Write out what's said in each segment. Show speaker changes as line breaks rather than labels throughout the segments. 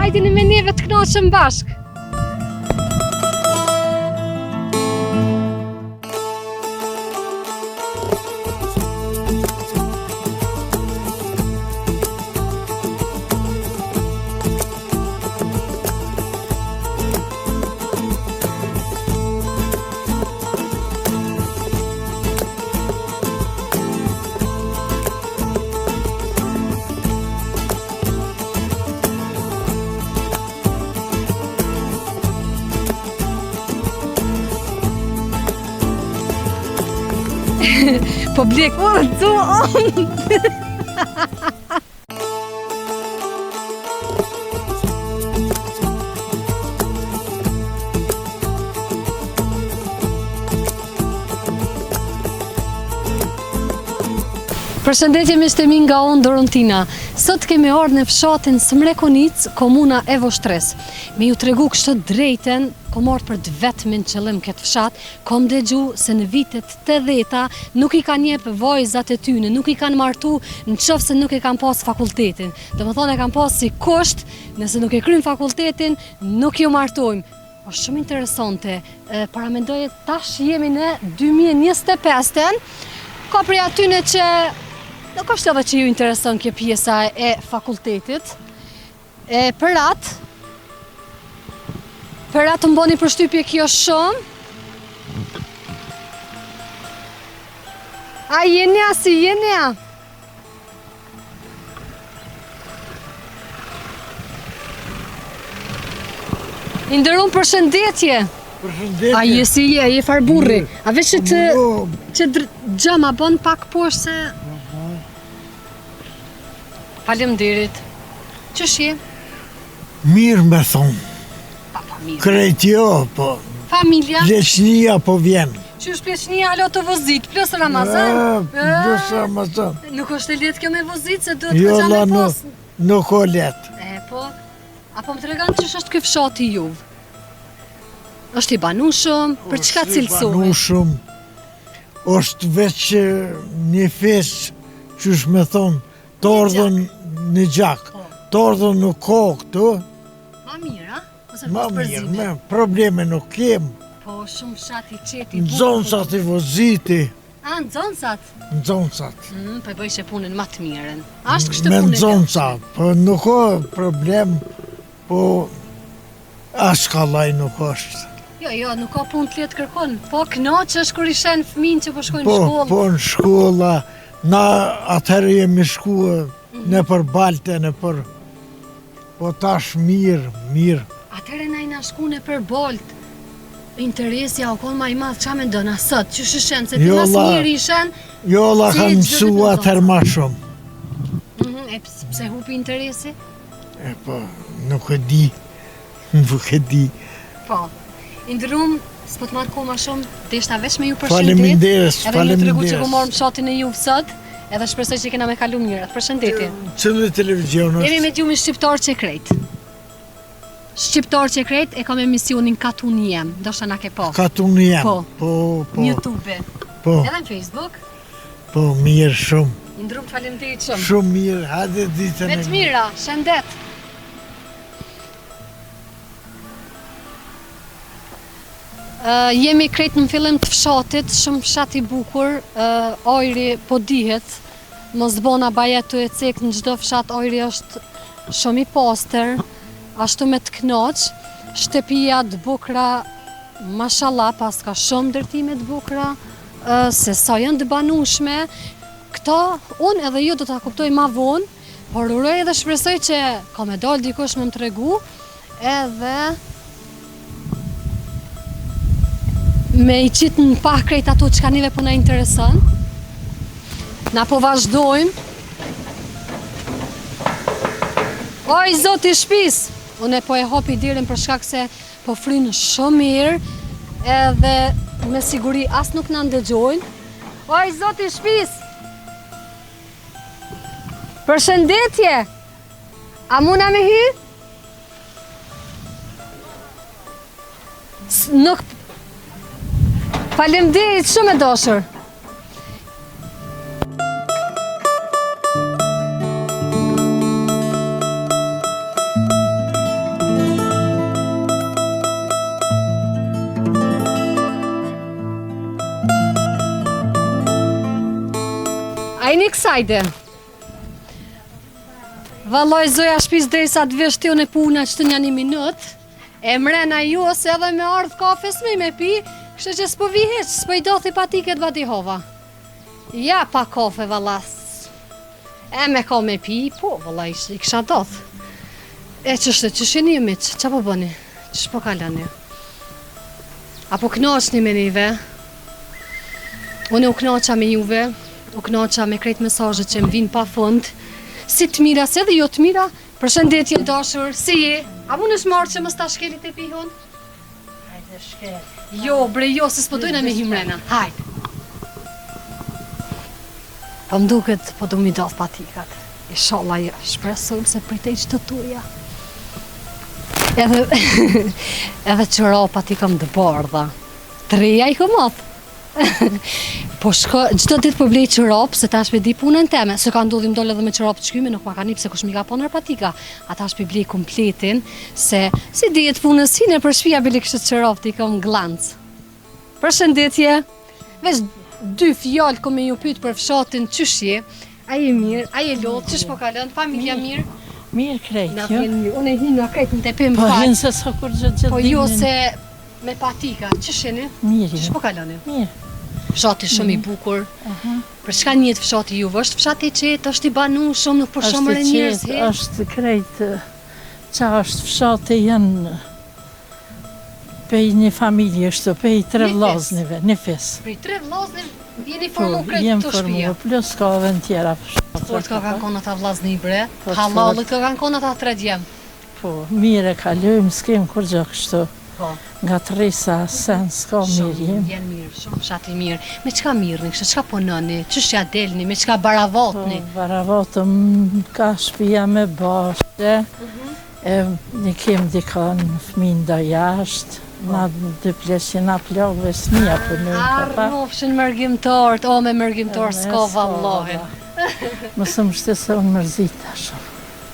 Hajdini me neve të knoqëm bashk. Po blek, Përshëndetje miqtemi nga unë Dorontina. Sot kemi ardhur në fshatin Smrekonic, komuna e Voshtres. Me ju tregu kështë drejten, kom ardhur për të vetmin qëllim këtë fshat, kom dëgju se në vitet 80-ta nuk i kanë jep vajzat e tyne, nuk i kanë martu në qoftë se nuk e kanë pas fakultetin. Domethënë e kanë pas si kusht, nëse nuk e kryjnë fakultetin, nuk ju martojmë. Është shumë interesante. Paramendoje tash jemi në 2025-ën, ka prej atyne që nuk është edhe që ju intereson kjo pjesa e fakultetit. Për atë më boni përshtypje kjo shumë. A jenja si jenja? Inderum përshëndetje.
Përshëndetje.
A je si je farburri. A veç që gjama bën pak poshtë se... Faleminderit. Qësh je?
Mirë me thonë.
Mirë.
Krejtjo, po.
Familja?
Pleqnia po vjen.
Qysh pleqnia alo të vozit, plus Ramazan?
Plus Ramazan.
Nuk është e letë kjo me vozit, se duhet
Jo,
këgja me pas.
nuk o letë.
Po, apo më të regan qësh është kjo fshati juv? Është i banushëm, për çka cilësohet?
Është i banushëm, është veç një fesë, qysh me thonë, tordhën në gjak, tordhën në kokë, të.
Ma mirë, a? Ose
Ma
pas
mirë,
përzime?
probleme nuk kemë.
Po, shumë shati qeti.
Në zonësat i voziti,
A, në zonësat?
në zonësat.
Po e bëjshe punën ma të mirën. Ashtë kështë
Me
punën
në zonësat, po nuk o problem, po as kallaj nuk është.
Jo, nuk ka punë të letë kërkon. Po, knoqë është kur i shenë fëmin që po shkojnë në
Po,
shkollë.
po në shkolla, na atëherë jemi shkua në për balte, në për... Po tash mirë.
Atëre na i na shku në për bolt. Interesja o konë ma i madhë, qa me ndona sot, që shëshen, se ti
Jo,
mas
la.
mirë ishen.
Jolla
Si
ka
e gjë
mësu
vetëm
atër ma shumë.
E pse hupi interesi?
E po, nuk e di. Nuk e di.
Po. Indërum, s'po të marrë ko ma shumë, deshta veç me ju përshëndet.
Faleminderit,
Edhe me tregu që ku
faleminderit.
morëm shatin e juve sot, edhe shpresoj që kena me kalu mirët. Përshëndetje.
Cëllë televizion
Jemi
është?
me gjumi Shqiptar që krejt. Shqiptar që krejt e kam emisionin Katun Jem, do shta na ke po.
Katun jam.
Po.
Po,
Në YouTube.
po,
Edhe në Facebook.
po, mirë shumë.
Indërum faleminderit shumë.
Shumë mirë, hajde ditën
Me të mira, shëndet. Jemi krejt në fillim të fshatit, shumë fshat i bukur, ajri po dihet, mos bona bajet të e cek në çdo fshat, ajri është shumë i pastër, ashtu me të knoq, shtëpia të bukra, mashallah, pas ka shumë ndërtime të bukra, se sa janë të banushme, këta unë edhe ju do ta kuptoj ma vonë, por uroj edhe shpresoj që ka me dalë dikush me më tregu, edhe me i qitë në pak krejt ato që ka nive po na interesën. Na po vazhdojmë. Oj, zoti shpis! Unë po e hopi dirin për shkak se po frynë shumë mirë, edhe me siguri as nuk na ndëgjojnë. Oj, zoti shpis! Përshëndetje! A muna me hy? Nuk... Faleminderit shumë e dashur. hajde. Valloj zoja shpis drejsa të vesh ti unë e puna që të një 1 minut. E mrena ju ose edhe me ardh kafe s'mi me pi, kështë që s'po vi heq, s'po i dothi pa ti këtë vati hova. Ja pa kafe vallas. E me ka me pi, po valla i kisha doth. E qështë, që sheni e miq, qa po bëni? Që po kalani? Apo knaqni me nive? Unë u knaqa me juve, u knaqa me krejt mesazhet që më vinë pa fund. Si të mira, se dhe jo të mira, përshëndetje dashur, si je? A mu në shmarë që më sta shkelit e pihon?
Hajde shkel.
Jo, bre, jo, se s'po dojna me himrena. Hajde. Po më duket, po du mi doth patikat. Inshallah, ja, shpresoj se pritej që të tuja. Edhe, edhe qëra ti kam dë bardha. 3 i këmoth. Po shko, çdo ditë po blej çorap se tash me di punën teme, se ka ndodhim dole edhe me çorap të shkyme, nuk ma ka nip se kush mi ka poner patika. Ata është blej kompletin, se si dihet punës hine për shtëpia bile kështë çorap ti kam glanc. Përshëndetje. Veç 2 fjalë ko me ju pyet për fshatin çyshje. Ai e mirë, ai e lot, çish po kalon, familja mirë.
Mirë krejt,
Na
jo?
vjen mirë. Unë e hin na krejt në tepim
Po
fal.
hinë se sa kur gjithë
Po jo se me patika, çish jeni?
Mirë,
Çish po kaloni?
mirë.
Fshati shumë i bukur. Për çka njihet fshati juve? Është fshati i qetë, është i banueshëm, nuk po shumë
Është i
njerëz
qetë,
he.
është krejt, qa është fshate janë pej një familje kështu, pej 3
Një
vllaznive, një fes.
Prej 3 vllaznë jeni
Po,
formu krejt
jem
këto shtëpia.
formuar, plus ka edhe në tjera fshate.
Fort ka kanë konë ata vllazni bre,
Po,
hallalët ka kanë konë ata 3 djem.
Po, mire kalojmë, s'kem kur gjë kështu.
Po,
Nga Tresa, sen, s'ka mirë jem.
vjen mirë, shumë fshati mirë. Me çka mirëni, kështë çka punoni, ç'është delni, me çka baravatni.
Po, baravatëm ka shtëpia me bashkë, e një kem dikon fëmin da jashtë, na 2 plesje na plagëve s'mija punojnë papa.
Arrofshin mërgjimtarët, o me mërgjimtar s'ka vallahi.
Mësë më shtesë unë mërzita shumë.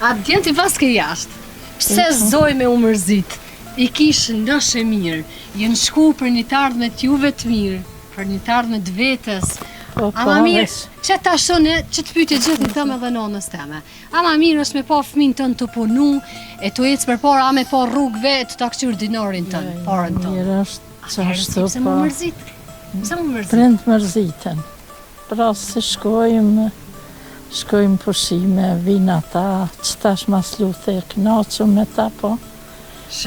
A djen ti pas ke jashtë? Pse zoj me u mërzit? I kishë ndëshe mirë, jenë shku për një të ardhme t'juve të mirë, për një të ardhme të vetës.
Po,
Ama mirë,
veç,
që ta shone, që të pyetje gjithë një tëme dhe nonës teme. Ama mirë është me pa fëmin tënë të punu, e të ecë për para, a me pa rrugëve, të ta këqyrë dinarin tënë, parën tënë.
mirë është, që ashtu
Pse më
po,
mërzit? Pse më mërzit?
prind mërziten. Pra se shkojmë pushime, vinë ata, që tash mas luthe e knaqëm me ta, po,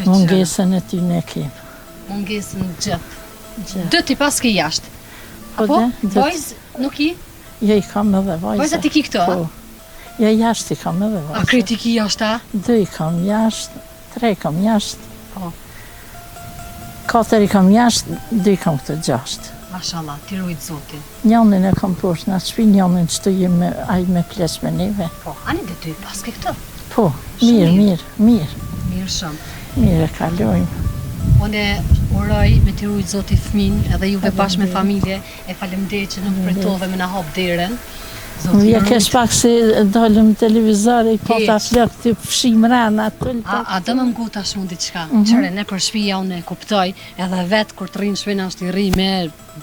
mungesën e ty ne kemë.
Mungesën gjithë.
Gjë.
Dë ti pas ke jashtë.
Po,
Apo?
dhe,
Vajz, nuk i?
Ja i kam edhe vajza.
Vajza ti ki këto, a?
Po, ja jashtë i kam edhe
A
vajza.
kritiki jashtë, a?
2 i kam jashtë, 3 i kam jashtë.
Po.
4 i kam jashtë, 2 i kam këtë 6.
Mashallah, ti rujtë zotin.
Njanin e kam poshtë në shpi, njanin që të jemi aj me plesh me neve.
Po, ani dhe ty pas ke këto.
Po,
Shumë
mirë.
Mirë shumë.
Mirë e kalojmë.
Unë uroj me të rujtë zoti fëmin, edhe juve bashkë me familje, e falemderit që nuk përtove me na hap derën. Zoti
Ja
ju
kesh
rujtë.
pak se dalëm televizor i po ta
Keq.
flok të fshim rana tull.
A do më ngu tash mund diçka. Qëre, ne për shtëpia unë e kuptoj, edhe vetë kur të rrinë shpina është i rri me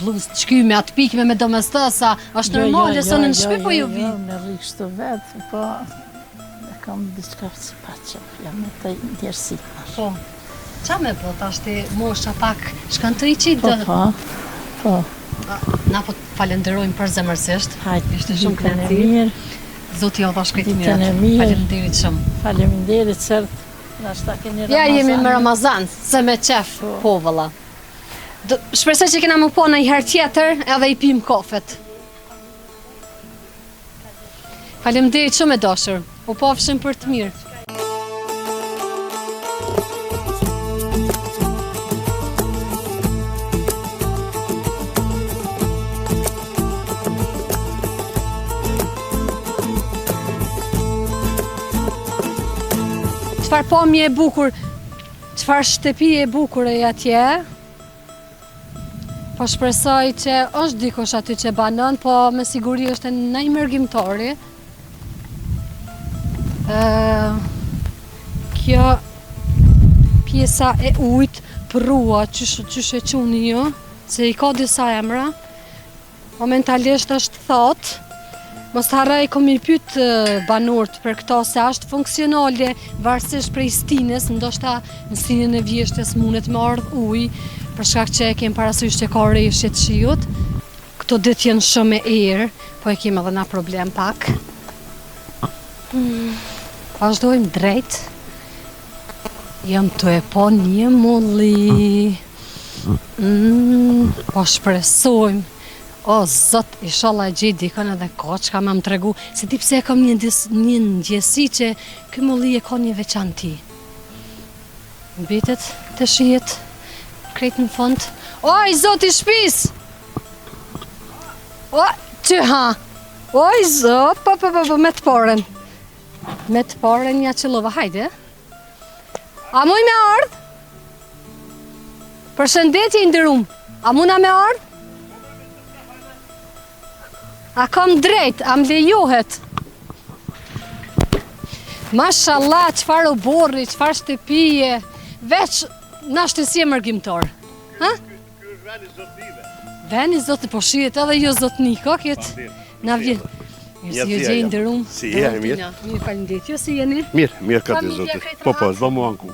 bluzë të shkyme, atë pikme me domestësa, është normale, së në shpi po ju vi.
Në rri kështu vetë, po e kam diçka si paqa, jam me të ndjerësi.
Po, qa me po, tash ti mosha pak shkan të i qitë
Po,
dhe...
po,
Na po të falenderojmë për zemërsisht.
hajtë,
Ishte shumë
ditën e
kënaqësi.
mirë,
Zoti ja dha shkëjt
Ditën e
mirë.
mirë.
Faleminderit shumë.
faleminderit cërt, nashta keni Ramazan.
Ja jemi me Ramazan, se me qef, po valla. Shpresoj që kena më po në i herë tjetër edhe i pim kafet. Faleminderit shumë e dashur. U pafshim për të mirë. Çfarë pamje e bukur, çfarë shtëpi e bukur e atje. Po shpresoj që është dikush aty që banon, po me siguri është në i mërgjimtari. Kjo pjesa e ujt, prua, qysh e quni ju, se i ka disa emra. Momentalisht është thot, Mos të harroj, kom i pyet banorët për këto se është funksionale varësisht prej stinës, ndoshta në stinën e vjeshtës mundet me ardh ujë, për shkak që e kem parasysh që ka rreshje të shiut. Këto ditë janë shumë e erë, po e kem edhe na problem pak. Vazhdojmë drejt. Jam të e po një mulli. Po shpresojmë. O, zot, inshallah e gjej dikon edhe koçka më tregu, se ti pse e kam një ndjesi që ky mulli e ka një veçanti. Mbetet të shihet krejt në fund. Oj, zoti shtëpis! O, që ha! Oj, zot, po, me të porën. Me të porën ja qëllova, hajde. A muj me ardh? Përshëndetje i nderuam. A muna me ardh? A kam drejt, a më lejohet. Mashallah, qëfar u borri, qëfar shtëpije, veç na shtësie mërgjimtor. Ha?
Ky është veni zotnive.
Veni zotni, po shihet edhe jo zotni, ka këtë? Na vjen. Mirë si ju gjej nderuam.
Si jeni mirë?
Mirë, faleminderit. Ju si jeni?
Mirë ka të zotit. Po, s'do mu anku.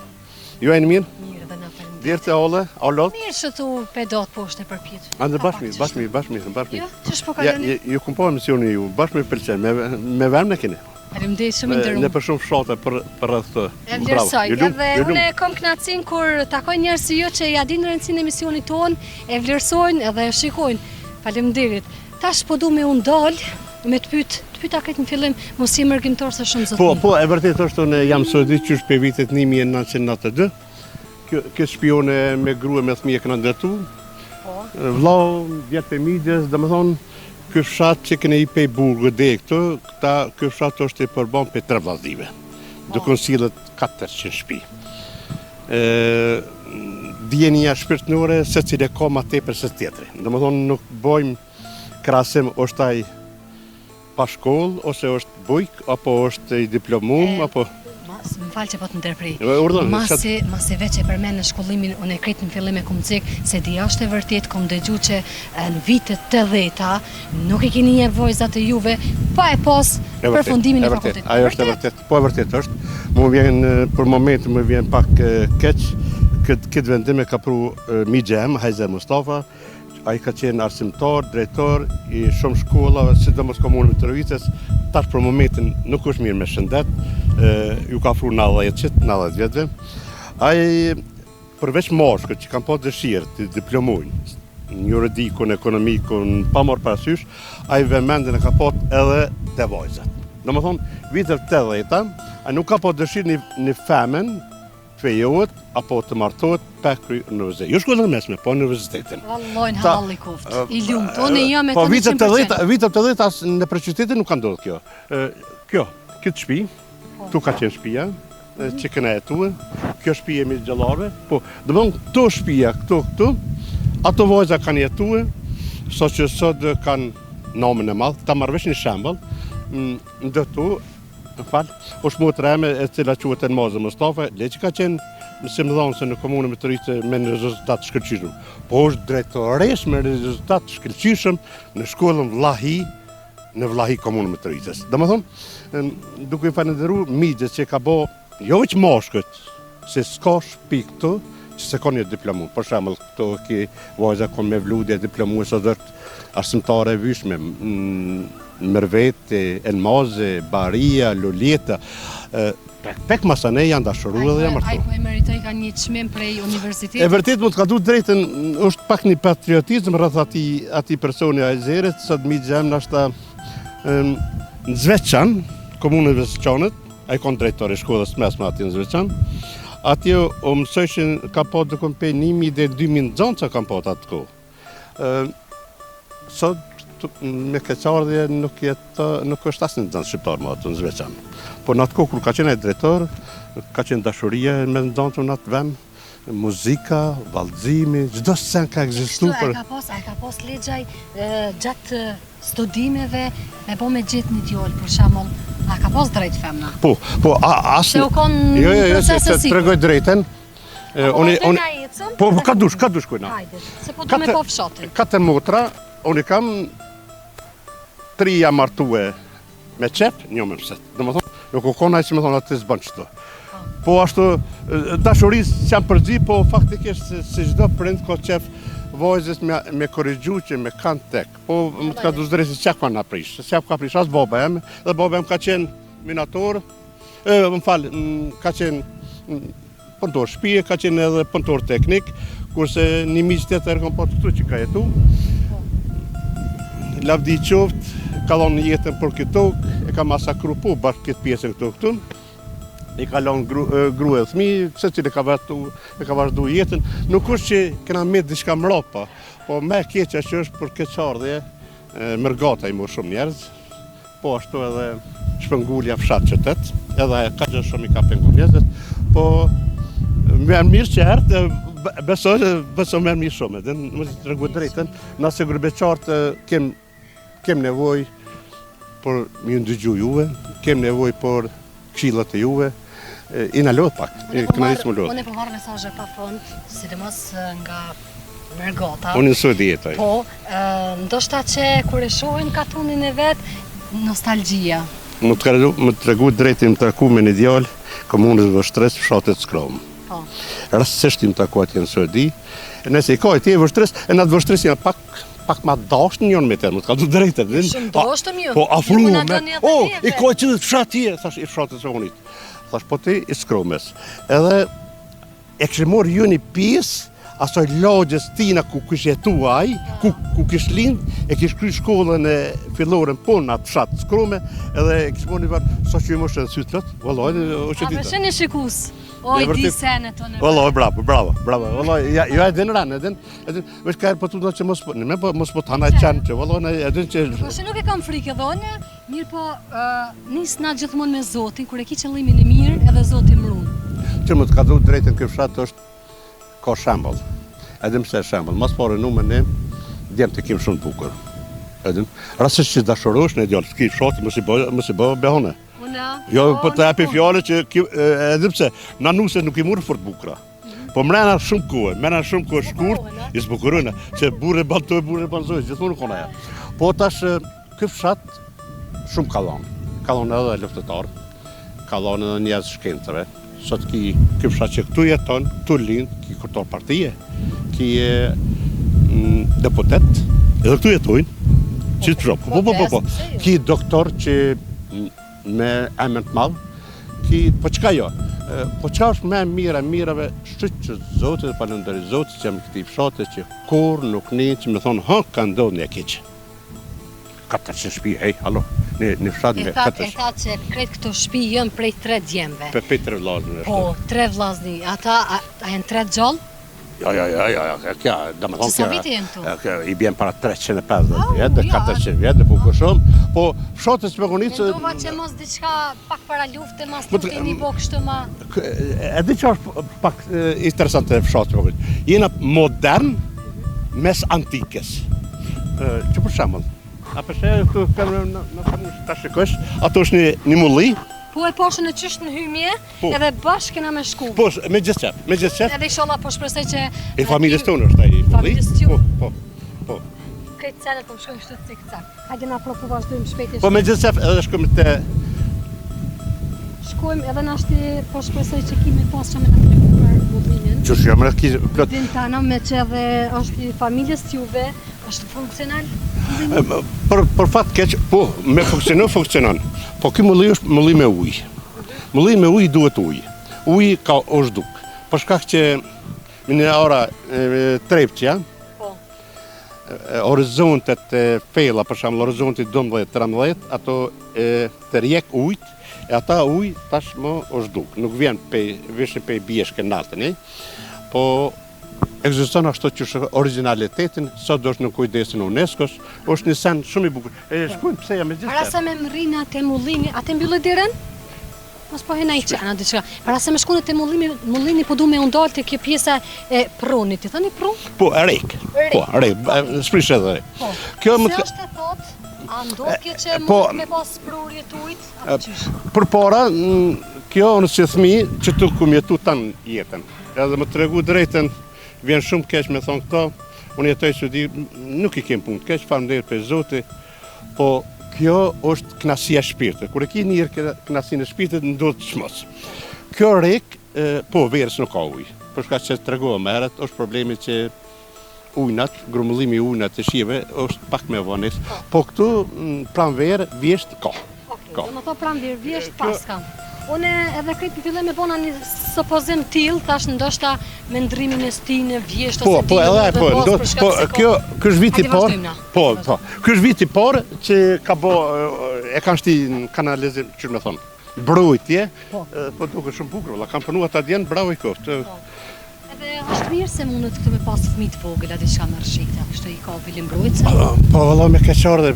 Ju jeni mirë?
Mirë, dhe na faleminderit.
Djerë olle, allot?
Mirë që tu pedot poshtë e përpjet.
Ande bashmi.
Jo, që shpo kaloni?
Ju kumë po emisioni ju, bashmi pëlqen, me vem në keni.
Faleminderit shumë i nderuam.
Ne për shumë fshate për rreth të.
E vlerësoj, edhe unë kom knacin kur takoj njerëz si ju që ja dinë rëndësinë e emisionit ton, e vlerësojnë edhe e shikojnë. Faleminderit. Tash po du me unë dal, me të pyeta këtë në fillim, mos je mërgjimtor se shumë zotni.
Po, e vërtet është unë jam sodi qysh për vitet 1992. Kjo shpione me grua me fëmijë këna ndërtu. Vllau, vjetë për midjes, dhe më thonë, ky fshat që kene i pej burgë dhe këto, ky fshat është i përbon për 3 vllaznive. Duke sillet 400 shtëpi. Djenja shpirtënore se cilë ka ma tepër se tjetri. Dhe më thonë, nuk bojmë krasim është ai pa shkollë, ose është bujk, apo është i diplomum, apo...
Më falë që po të ndërprej.
Masi
veç e përmen në shkollimin, unë e kretë në fillim e kom cek, se di është e vërtet, kom dëgju që në vitet 80-ta nuk e keni një vojzat e juve, pa e pas përfundimin e fakultetit.
Ajo është e vërtet, po e vërtet është. Më vjen, për momentin më vjen pak keq, këtë vendim e ka pru Migjem, Hajzer Mustafa, a i ka qenë arsimtar, drejtor i shumë shkollave, sidomos komunën e Tërvicës, tash për momentin nuk është mirë me shëndet, ju ka fru 90 vjetëve. A i përveç moshkët që kanë po dëshirë të diplomujnë, në juridikun, ekonomikun, pa morë parasysh, a i vëmendin e ka po edhe të vojzat. Në më thonë, vitër 80-ta, a nuk ka po dëshirë një femen, fejohet, apo të martohet për kry universitet. Jo shkollën e mesme, po universitetin.
Vallojnë halli kuft. I lumt, unë jam e
të
100%.
Vitër 80 në preqytetin nuk ka ndodhë kjo. Këtë shtëpi, tu ka qenë shtëpia, që këna jetue, kjo shtëpi e mi gjallarve, po, dhe më këto shtëpia, këto, ato vojza kanë jetue, so që sot kanë namën e madhë, ta marrëvesh një shembol, në dëtu, është mu të reme e cila quhet Elmaze Mustafa, le që ka qenë si më dhonë se në komunën me Tërvicë me në rezultat shkëlqyshëm, po është drejtoresh me rezultat shkëlqyshëm në shkollën Vlahi, në Vlahi komunën me Tërvicës. Dhe më thonë, duke i falenderu Migjes që ka bo, jo veç moshkët, se s'ka shtëpi këtu, që se ka një diplomu. Për shembull, këto ki vajza kon me vludje diplomu së dërt arsimtare vyshme, Mërvete, Elmaze, Baria, Luleta, tek masane janë dashuru dhe janë martu.
Ai po e meritoj ka një çmim prej universitetit.
E vërtet mund të ka du drejtën, është pak një patriotizm rreth ati personi Ajzerit, sot Migjem nashta në Zveçan, komunën e Zveçanit, ai kon drejtori i shkollës mesme ati në Zveçan. Atje o mësojshin ka po dukon pe 1000 dhe 2000 nxënësa kanë po atë kohë. Sot me keqardhje nuk është asnjë nxënës shqiptar më atë në Zveçan. Po në atë kohë kur ka qenë ai drejtor, ka qenë dashuria me nxënësve në atë vend, muzika, vallëzimi, çdo sen ka ekzistuar.
Ai ka pas legjaj gjatë studimeve me bo me gjithë një djallë, për shembull, a ka pas drejt femna?
Po, asë...
Se u konë procesë si.
Të tregoj drejten. Po, ka dush kujna.
Hajde, se po du me po fshatin.
4 motra, unë kam 3 jam martue me qep, një me mëset. Dhe më thonë, nuk u kona që me thonë atë të zbën qëto. Po ashtu, dashurisë që janë përgji, po faktikisht si çdo prind ka qef vajzës me korrigju që me kanë tek. Po më të ka du zdresi që ka në prish, që ka prish, asë baba em, dhe baba em ka qenë minator, më falë, ka qenë punëtor shtëpie, ka qenë edhe punëtor teknik, kurse një miq tjetër kam pasur këtu që ka jetu. Lavdi qoftë, ka dhonë jetën për këtë tokë, e ka masakru po bashkë këtë pjesën këtu. I ka lënë grua e fëmijë, secili ka vazhdu jetën. Nuk është që kena me diçka mrapa, po me keqja që është për keqardhje, mërgata i më shumë njerëz, po ashtu edhe shpëngulja fshat qytet, edhe ka gjë shumë i ka pengu njerëzit, po më mirë që erdhë, besoj më mirë shumë, edhe më të regu drejtën, nëse gërbeqartë kem nevoj për më ndëgju juve, kem nevoj për këshillat e juve, i në lodh pak, këna nisë më lodh.
Unë e po marrë mesazhe pa fond, sidomos nga mërgata.
Unë në Suedi jetoj.
Po, ndoshta që kur e shohin katunin e vet, nostalgjia.
Më të regu drejtë më taku me një djalë, komunës Vështres, fshatet Skrom.
Po.
Rastësisht më taku atje në Suedi. Nëse i ka atje Vështres, e në atë Vështres janë pak ma dashtë njën me të, më të ka du drejtë.
Shumë dashtëm ju.
Po, afru me, i ka që të fshat tje, thash i fshatet Skronit. Thash, po ti i Skromes. Edhe e kështë morë ju një pjesë, asoj lagjës tina ku kish jetu aj, ku kish lind, e kish kry shkollën e fillorën po në atë fshat Skrome, edhe e kish morë një varë, sa që ju më shënë sytë lëtë, vëllaj, o që dita.
A përshën e shikus, o i di sene të në
vëllaj, bravo, vëllaj, jo e din ranë, veç ka e përtu do që mos po të hana qanë, që vëllaj, edhin që...
Po që nuk e kam frikë edhe one, mirë po nisë na gjithmonë me Zotin, kur e ki qëllimin e mirë, edhe Zotin mrunë.
Që më të ka du drejtën këtë fshat është ka shembull. Edhim se shembull, mas pare nume ne, djemë të kemë shumë të bukur. Edhim, rastësisht që dashurosh në djallë, s'ki fshati, mos i bë behone. Jo, po të epi fjale që, edhim se, na nuse nuk i murë fort bukra. Po mrena shumë kohë shkurt, i s'bukurojnë, që burë e baltoj, burë e balzoj, gjithmonë nuk ona ja. Po tash, këtë fshat shumë kalon edhe luftetar, kalon edhe njerëz shkencëve. Sot ki fshat që këtu jeton, këtu lind, ki kërtor partije, ki deputet, edhe këtu jetojnë, që të shopë, po, ki doktor që me emën të madhë, ki, po qka jo, po qka është me mirave, shqyt që Zotit dhe falënderi Zotit që jam këti fshate që kur nuk një që me thonë, ha, ka ndodhë një keqë. 400 shtëpi, hej, hallo, një fshat me 400.
E tha që kretë këto shtëpi jënë prej 3 djemve.
Pe 3 vllazni.
Po, 3 vllazni. Ata, a jenë 3 gjallë?
Jo, kja, da me thonë
Sa viti jenë tu?
I bjen para 350 vjetë, 400 vjetë, po shumë. Po, fshatës me konicë...
Mendova që mos diçka pak para lufte, mas të keni bo kështu ma...
E di që është pak interesante fshatës me konicë. Jena modern mes antikës. Që për shembull, a përse këtu kemë në përnë të shikosh, ato është një mulli.
Po e poshën e qështë në hymje, edhe bashkë kena me shku.
Po, me gjithë qep.
Edhe inshallah po shpresoj që...
E familjes tonë është ai mulli.
Familjes tju.
Po.
Këtë celet po më shkojnë shtu të cik-cak. Hajde na propu vazhdojmë shpejt.
Po me gjithë qep edhe shkojmë të...
Shkojmë edhe nashti po shpresoj që kime pas që me të tregu për mullimin.
Qështë jam edhe ki plot...
Din tana me që edhe është i familjes tjuve, është funksional.
Për fat keq, po, me funksionon. Po ky mulli është mulli me ujë. Mulli me ujë duhet ujë. Uji ka është duk. Për shkak që në ora trepçja, horizontet fella, për shembull horizonti 12-13, ato të rjek ujt, e ata ujë tashmë është duk. Nuk vjen veshin pe bjeshke natën, po ekziston ashtu që originalitetin, sot është në kujdesin UNESCO-s, është një sen shumë i bukur. Shkojmë pse jam me gjithë.
Para se me mrina te mullini, atë mbyllet diren? Mos po hena i qena diçka. Para se me shkone te mullini po du me undalë te kjo pjesa e prunit. I thani prun?
Po, rek. Po, rek. Sprish edhe rek.
Po. Se është e thot, a ndodh kjo që mund me pas prurje t'ujt?
Për para, kjo në që thmi që tu kum jetu tanë jetën. Edhe më tregu drejten, vjen shumë keq me thonë këto, unë jetoj që di, nuk i kem punë keq, faleminderit për Zoti, po Kjo është knasia e shpirtit. Kur e ki njërë knasinë e shpirtit, ndodhë çmos. Kjo rek, po, verës nuk ka ujë. Për shkak që tregova më herët, është problemi që ujnat, grumullimi i ujnat të shive është pak më vonë. Po këtu pranë verë vjesht ka.
Do më tho pranë verë vjesht pas ka. Unë edhe këtë në fillim e bona një supozim tillë, thash ndoshta me ndrimin e stinë vjesht ose
Po, kjo është viti i parë. Po. Ky është viti i parë që ka bë e kanë shti në kanalizim, çu më thon. Brojtje, po duket shumë bukur, valla kam punuar ta djen, bravo i koft.
Edhe është mirë se mundet këtu me pas fëmijë të vogël, atë çka më rshita, kështu i ka Vilim Brojtse.
Po valla me keqardhë,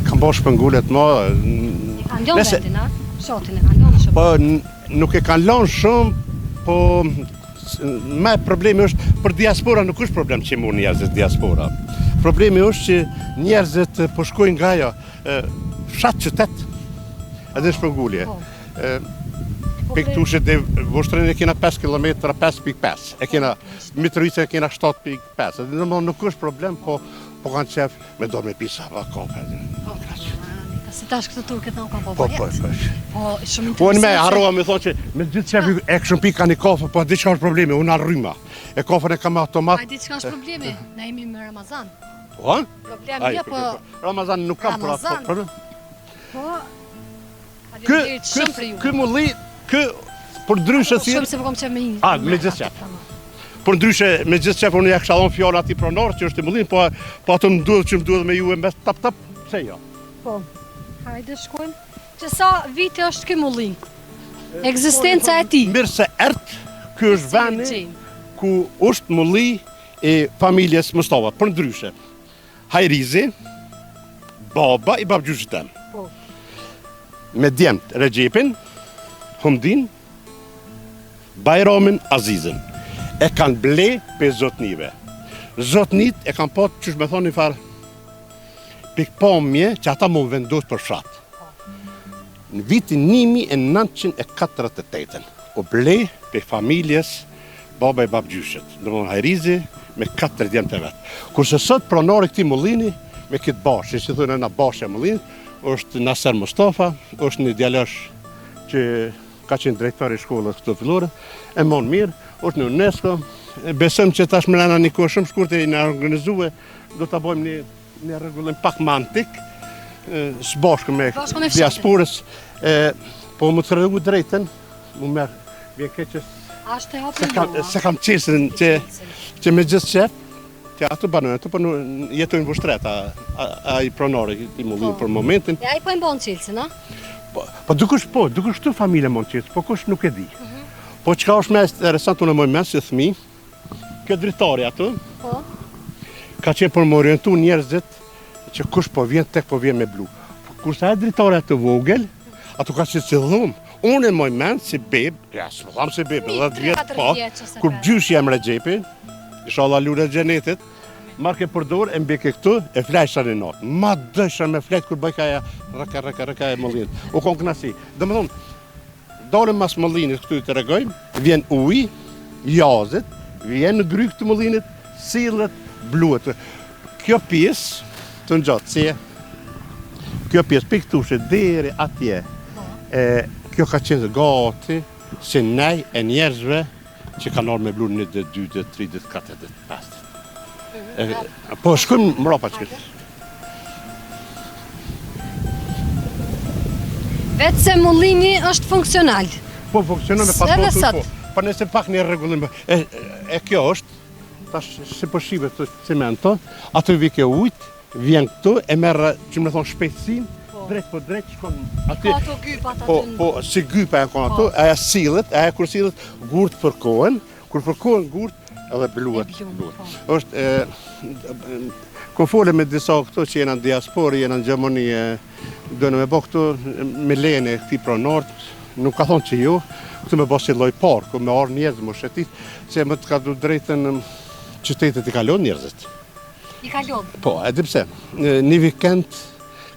kam bosh pengulet më.
Kanë lënë vetin, a? Shotin e kanë lënë shumë.
Po nuk e kanë lënë shumë, po më problemi është për diaspora nuk është problem që mund njerëzit diaspora. Problemi është që njerëzit po shkojnë nga ajo fshat qytet. Edhe shpëngulje. Piktushe dhe Voshtrën e kena 5 km, 5.5. E kena Mitrovica e kena 7.5. Nuk është problem, po kanë qef me do me pisa pa kope.
Si tash këtë turket nuk ka po
Po,
shumë
po në me harrova me thonë që me gjithë qefi e këshëm pika një kafe, po di që është problemi, unë arryma. E kafën e kam automat.
A di që është problemi? Ne jemi me Ramazan.
Po?
Problemi je, po...
Ramazan nuk kam problem.
Po...
Kë mulli, për ndryshe thirë...
Shumë se po kom qef me hinë.
A, me gjithë qef. Për ndryshe, me gjithë qef, unë ja kësha dhonë fjallë ati pronarë që është i mullin, po ato më duhet që më duhet me ju e mes tap, pse jo?
Po, hajde shkojmë. Që sa vite është ky mullin? Ekzistenca e ti?
Mirë se ertë, ky është veni ku është mulli e familjes Mustava, për ndryshe. Hajrizi, baba i babgjyshit tem. Me djemt Regjepin, Humdin, Bajramin, Azizin. E kanë ble për zotnive. Zotnit e kanë patë, qësh me thonë një farë, pikpamje që ata mund vendos për fshat. Në vitin 1948, u ble për familjes baba i babgjyshit. Në mënë Hajrizi me 4 djemt e vetë. Kurse sot pronari këti mullini, me këtë bashkë, që thujnë e na bashkë e mullinit, është Naser Mustafa, është një djalosh që ka qenë drejtori i shkollës këtu fillore, e mon mirë, është në UNESCO, besëm që tash më lana një kohë shumë shkurtë e në organizue, do të bëjmë një rregullim pak më antik, së bashku me diasporës, po më të rregu drejten, më merë, vjen keqës, se kam qesën që me gjithë qef, që ato banojnë, ato jetojnë vështret, a i pronari i mullin për momentin.
Ja, i po i mbonë qilësin, a?
Po dukush të familje mund qilës, po kush nuk e di. Po qka është me interesant, unë e mojë mes, si thmi, këtë dritari ato, ka qenë për më orientu njerëzit, që kush po vjen, tek po vjen me blu. Kurse e dritari ato vogel, ato ka qenë si dhumë. Unë e mojë men, si beb, ja, së më thamë si beb, 10 vjetë pa, kur gjysh jam Regjepi, inshallah lure gjenetit, marke përdor e mbeke këtu e flejsha një natë. Ma dësha me flejt kur bëjka e rëka e mëllinit. U konë knasi. Dhe më thonë, dalëm mas mëllinit këtu të regojmë, vjen uj, jazit, vjen në gryk të mëllinit, sillet, bluet. Kjo pjesë, të në gjatë, kjo pjesë piktushe deri atje, kjo ka qenë gati, se nej e njerëzve, që kanë orë me blu 1, 2, 3, 4, 5. Po shkojmë mrapa që këtë.
Vetë se mullini është funksional.
Po funksionon me pasportu, po nëse pak një rregullim. E kjo është, tash se po shive të cemento, ato i vike ujtë, vjen këtu, e merë, që më thonë shpejtësin, drejt po drejt, shkon aty.
Ato gypat aty.
Po, si gypa e konë ato, aja sillet, aja kur sillet, gurt përkohen, kur përkohen gurt, edhe bluet. Është, kur fole me disa këto që jena në diasporë, jena në Gjermani, dojnë me bo këto, me lejën e këti pronart, nuk ka thonë që jo, këtu me bo si loj parë, ku me arë njerëz më shetit, se më të ka du drejtën qytetet i kalon njerëzit.
I kalon?
Po, e di pse, një vikend,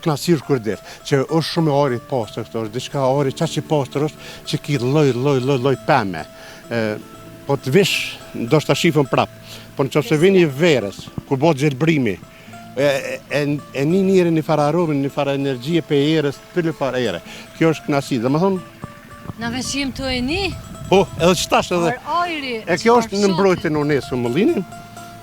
knasirë kërdir, që është shumë ari pastër këto, është diçka ari qa që pastër është, që ki loj peme. Po të vish, do shta shifën prapë, po në që se vini verës, kur bëtë gjelbrimi, e një njëri një fara aromin, një fara energjie për erës, për fara ere. Kjo është knasi, dhe më thonë,
Na veçim të e një?
po, edhe qëtash edhe,
Ajri.
e kjo është në mbrojtjen e UNESCO Mollini,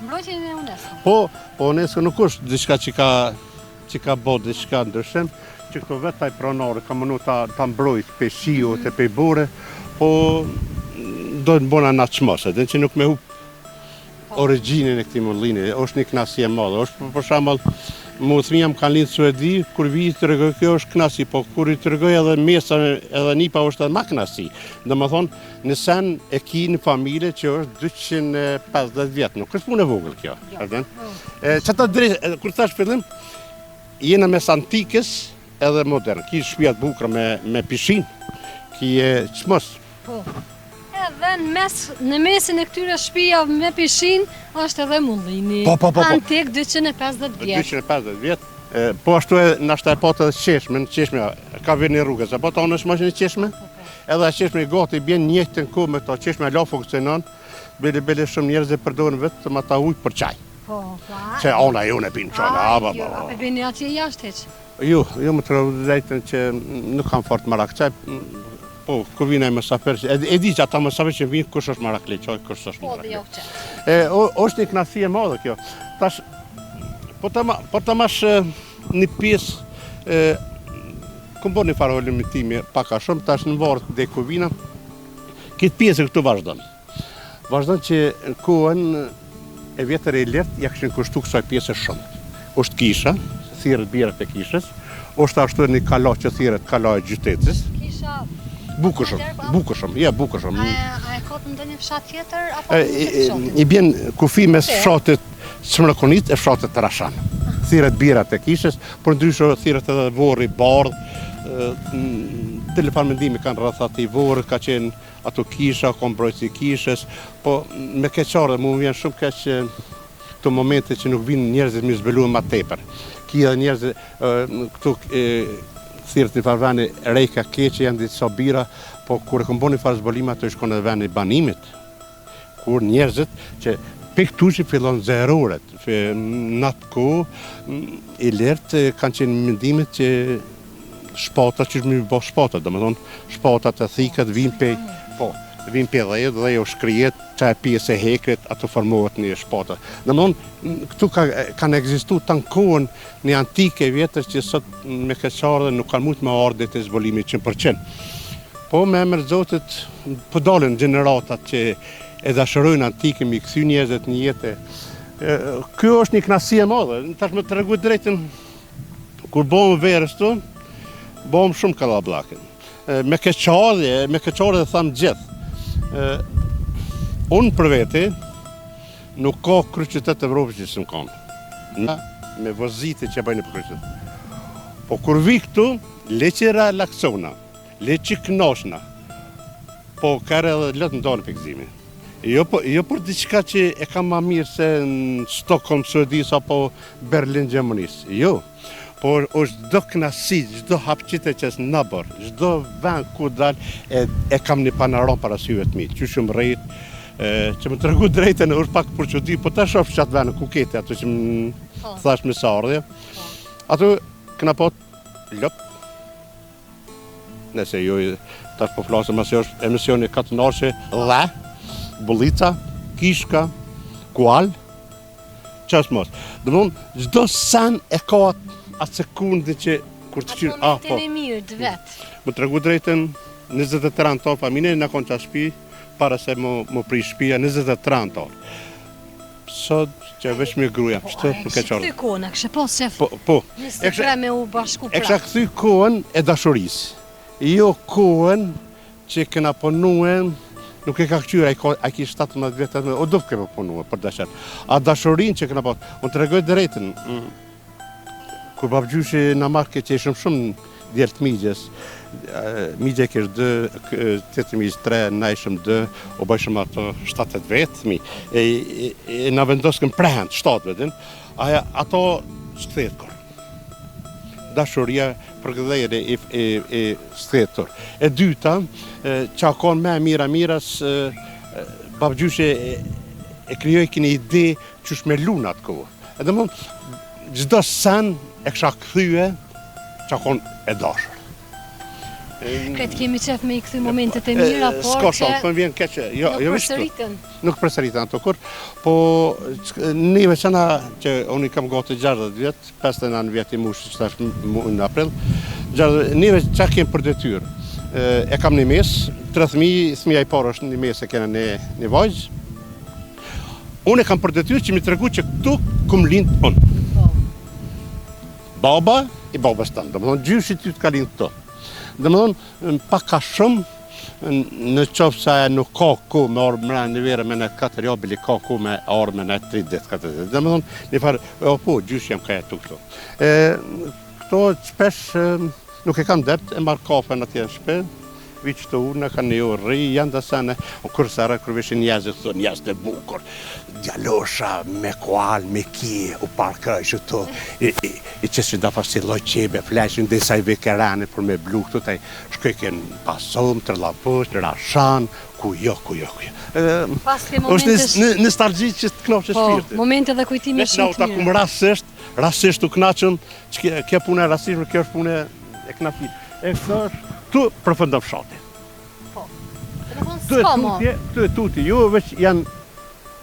Mbrojtjen e UNESCO.
po UNESCO nuk është diçka që ka bo diçka ndryshim, që këto vetë taj pronore ka mënu ta mbrojt për shiut e për bure, po dojnë bona na qmosë, dhe që nuk me hup origjinin e këtij Mollini, është një knasi e madhe, është për shembull mu thmija më kanë lindë Suedi, kur vi të regoj kjo është knasi, po kur i të regoj edhe mesa edhe nipa është edhe ma knasi. Dhe më thonë, në sen e ki në familje që është 250 vjetë, nuk është punë e vogël kjo. Që ta drejtë, kur thash fillim, jena mes antikës edhe modern. Ki shtëpia të bukura me pishin, ki çmos.
Po. Edhe në mesin e këtyre shtëpia me pishin është edhe Mollini.
Po.
Antik 250 vjet.
250 vjet. Po ashtu e nashta e patë edhe qeshme ka vjen në rrugës, apo tonë është mashë një qeshme? Edhe qeshme i gati bjen njëjtën kohë me to qeshme la funksionon, bile shumë njerëz e përdorin vetëm ata ujë për çaj.
Po.
Se ona ju në pinë çaj,
Apo bini atje jashtë hiç.
Jo më të drejtën që nuk kam fort marak çaj. Po, kur vina e mësafer, e di që ata mësafer që vinë, kush është marak leqoj, kush është marak leqoj. është një knasi e madhe kjo. Tash, po të mash një pjesë, këm bo një farë limitimi paka shumë, tash në varë dhe ku vina, këtë pjesë këtu vazhdojnë. Vazhdojnë që në kohën e vjetër e lirtë, ja këshin kushtu kësaj pjesë shumë. është kisha, thirët bjerët e kishës, është ashtu një kala që thirët kala e gjytetës.
Kisha
Bukëshëm.
A e kotë ndonjë fshat tjetër apo
I bjen kufi mes fshatit Smrëkonit e fshatit Rashan. Thirret birat e kishës, por ndryshe thirret edhe vorri bardh. Telefonmendimi kanë rreth atij vorrit, ka qenë ato kisha, ka mbrojtësi kishës, po me keqardhë më vjen shumë keq këto momente që nuk vinë njerëzit më zbuluar më tepër. Ki edhe njerëz këtu thirët një farë veni rejka keqe janë ditë sabira, po kur e këmë bo një farë zbolima të shkon edhe veni banimit, kur njerëzit që për këtu që fillon zeroret, në atë ko i lirtë kanë qenë mendimit që shpatat që shmi bo shpatat, dhe më thonë shpatat e thikat vinë për dhe jo shkrijet, që e pjesë e hekrit, ato formohet një shpatat. Dhe më thonë, këtu kanë egzistu të në kohën një antike vjetër që sot me keqardhë nuk kanë mujtë me ardhët e zbolimit 100%. Po me emër Zotit, po dalin generatat që e dashërojnë antike, mi këthy njerëzit një jetë. Kjo është një knasi e madhe, tash me të regu drejtën, kur bomë verës tu, bomë shumë kalablake. Me keqardhë thamë gjithë. Unë për vete, nuk ka kryqytet Evropës që së më kanë. Me vozite që bëjnë për kryqytet. Po kur vi këtu, le që relaksona, le që knoshna, po kare edhe letë në donë për gëzimi. Jo për diqka që e kam ma mirë se në Stockholm, Suedis, apo Berlin, Gjermanisë. Jo. Por është do knasi, çdo hapqite që është në bërë, çdo vend ku dalë e kam një panoram para syve të mi, që shumë rejt, që më të regu drejtën është pak për që di, po ta shofë qatë vend në kukete, ato që më thash me sardhja. Ato këna pot lëp, nëse jo tash po flasëm asë është emisioni katënarëshe, dhe, bulica, kishka, kual, që është mos. Dhe mund, çdo sen e ka atë sekundi që kur të qyrë...
Atë momentin e mirë, të vetë.
Më të regu drejten 23 antar familje, në konë qa shpi, para se më prish shpia, 23 antar. Sot që veç me gruja, qëtë për keqarë.
Kështu kohën, kështë po shef,
Po.
23 me u bashku pra.
E kësha këthy kohën e dashurisë. Jo kohën që këna punuen, nuk e ka këqyra, a ki 17 vjetë, o do të kemë punuen për dashat. A dashurin që këna punë, unë të regoj drejten, kur babgjyshi në marke që ishëm shumë djelë të migjes, migje kështë 2, të migjes 3, na ishëm 2, o bëjshëm ato 7 vetë, e në vendosëm prehend, 7 vetin, ato s'kthehet kërë. Dashuria për gëdhejre e s'kthehet kërë. E dyta, që akon me miras, babgjyshi e kryoj kënë ide që shme luna të kohë. Edhe mund, çdo sen e kisha kthye që akon e dashur.
Këtë kemi qef me I kthy momentet e mira, por
s'ka shumë, po vjen keq.
nuk përsëritën.
Nuk përsëritën ato kur, po neve qëna që unë I kam gati 60 vjet, 59 vjet I mush që tash në aprill, neve që kemë për detyrë. E kam një mes, 3 fëmijë, fëmija I parë është një mes e kena një vajzë. Unë e kam për detyrë që mi tregu që këtu kum lind unë. Baba I babës tanë, do më thonë gjyshi ty të ka lind këto. Do më thonë, pak ka shumë, në qofë se nuk ka ku me orë mërën në vere me në 4 jabili, ka ku me orë me në 3 dit, 4 dit. Do më thonë, një farë, po, gjyshi jam ka jetu këto. Këto shpesh nuk e kam dept, e marrë kafe në tjenë shpe, viç të urna kanë një orë ri, janë të sene, kur sara, kur veshin njëzët, thonë njëzët e bukur, djalosha, me koal, me kje, u parkë, shëto, I qësë da fasi loj qebe, fleshin dhe sa I vekerane për me blu këtu, taj shkëjken pasom, të lapës, të rashan, ku jo.
Pas ke
është nostalgji që të knaqë shpirti.
Momente dhe kujtime shumë të
mirë. Ne rasisht të knaqëm, që kjo punë e rasishme, kjo është punë e knaqit. E këto është, tu përfëndëm fshati.
Po. Tu
e tuti, ju veç janë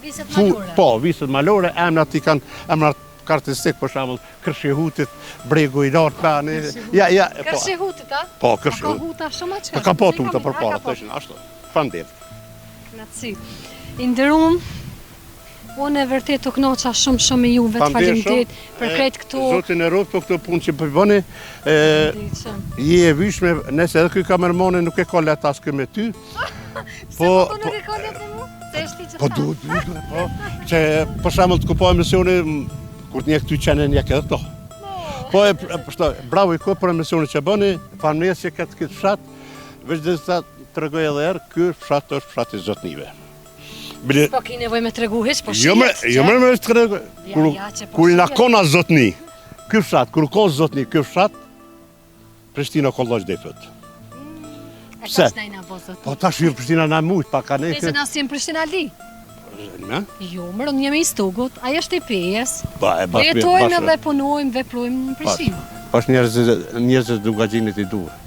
viset malore.
Po, viset malore, emnat I kanë emnat karakteristik, për shembull, Kërshihutit, Bregu I lartë pani.
Kërshihutit, a?
Po, Kërshihutit.
Ka huta shumë çka.
Ka po huta përpara, thoshin ashtu. Faleminderit.
Knatësi. I nderuam. Unë e vërtet të knoqa shumë me juve, të faleminderit për krejt këtu.
Zotin e rrot, po këto punë që përbëni, je e vyshme, nëse edhe këj kamermane nuk e ka let as kë me ty.
Po nuk e ka let me mu? Se është ti që
po duhet, po. Që për shembull të kupoj emisioni, kur të një këty qenë një këtë këto. Po bravo I kohë për emisioni që bëni, familjes që këtë fshat, veç dhe të tregoj edhe herë, ky fshat është fshati I Zotnive.
Po ki nevoj me tregu heq, po
Jo me të tregu. Kur I nakona Zotni, ky fshat, kur ka Zotni, ky fshat, Prishtina ka lloj defët.
Pse?
Po tash ju Prishtina na mujt, pa ka ne.
Nëse na si Prishtina li. Jo, më rënë jemi I Stugut, ajo është I Pejes. Jetojmë edhe punojmë, veprojmë në Prishtinë.
Pas njerëzit dugaxhinit I duhet.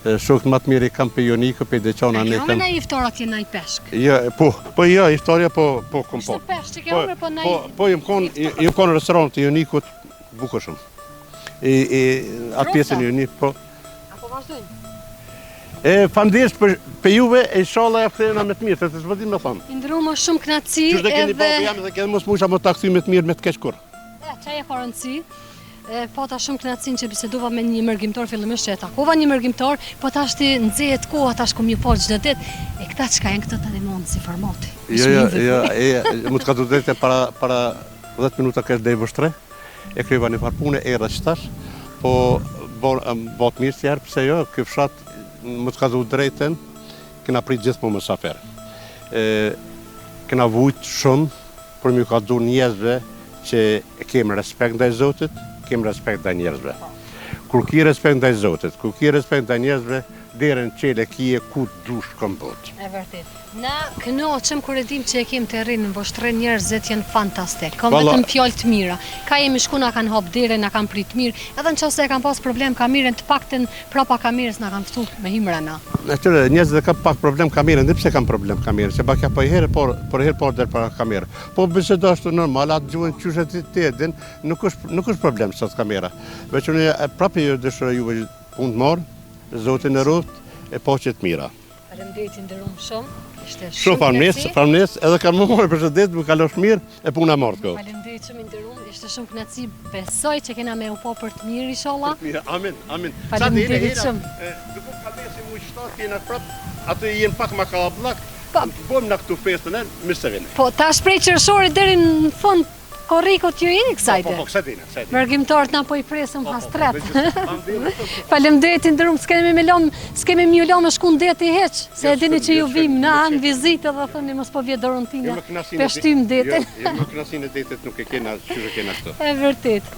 Shokët më të mirë I kam pe Jonikë, pe Deqana ne kam.
Jo, me na iftar atje na I peshk.
Jo, po jo, iftarja po kom po.
Ishte peshk që ke umër, po na I...
Po jem kon në restorant të Jonikut, bukur shumë. Atë pjesën e Jonik, po.
Apo vazhdojmë?
Faleminderit për juve, inshallah ja kthehena me të mirë, se s'po di më thon.
I ndërrua shumë kënaqësi
edhe... Që keni babë jam edhe këtë mos musha më ta kthy me të mirë me të keq kur.
Çaj e ka rëndësi. Pata shumë kënaqësinë që bisedova me një mërgjimtar fillimisht që e takova një mërgjimtar, po tash ti nxehet koha tash kom ju pa çdo ditë. E këta çka janë këto tani mund si formati.
Jo, më të ka dhënë para 10 minuta që deri vështre. E kryeva një farë pune e rreshtash, po bot mirë si herë pse jo, ky fshat më të ka dhënë drejtën, kena prit gjithmonë mësafer. Kena vujt shumë për më ka dhënë njerëzve që kemë respekt ndaj Zotit, kemë respekt ndaj njerëzve. Kur ki respekt ndaj Zotit, kur ki respekt ndaj njerëzve, derën qele kije ku dush kom botë.
E vërtet. Na kënaqem kur e dim që e kemi të rrinë në Voshtre, njerëzit janë fantastik. Kam vetëm fjalë të mira. Ka jemi shku na kanë hap derën, na kanë prit mirë. Edhe nëse e kanë pas problem kamerën, të paktën prapa kamerës na kanë ftuar me himrana.
Natyre, njerëzit ka pak problem kamerën, dhe pse kanë problem kamerën, se baka po herë por der para kamerë. Po bisedo ashtu normal, atë gjuhën qyshe të edhin, nuk është problem sot kamera. Veç unë prapë ju dëshiroj juve punë të marr, Zotin e rrot, e paqe të mira.
Faleminderit I nderuam shumë. Ishte
shumë faleminderit, edhe kanë më marrë përshëndet, më kalosh mirë, e puna marrë këtu.
Faleminderit shumë I nderuam, ishte shumë kënaqësi, besoj që kena me u pa për të mirë inshallah.
Amin.
Faleminderit shumë.
Duke kalesi mu 7 jena prap, atë jenë pak ma kallabllak, bëjmë na këtu festën, mirë se vini.
Po tash prej qershorit deri në fund korrikut ju jeni kësajte.
Po, kësajte.
Mërgjimtarët na po I presëm hastret. Faleminderit I nderuam, s'kemi më lëmë me shku në det I heq, se e dini që ju vim në anë vizitë dhe thoni mos po vjet Dorontina. Peshtim detin.
Jo, më kënaqësinë e detit nuk e kena, çu kena këto.
E vërtet.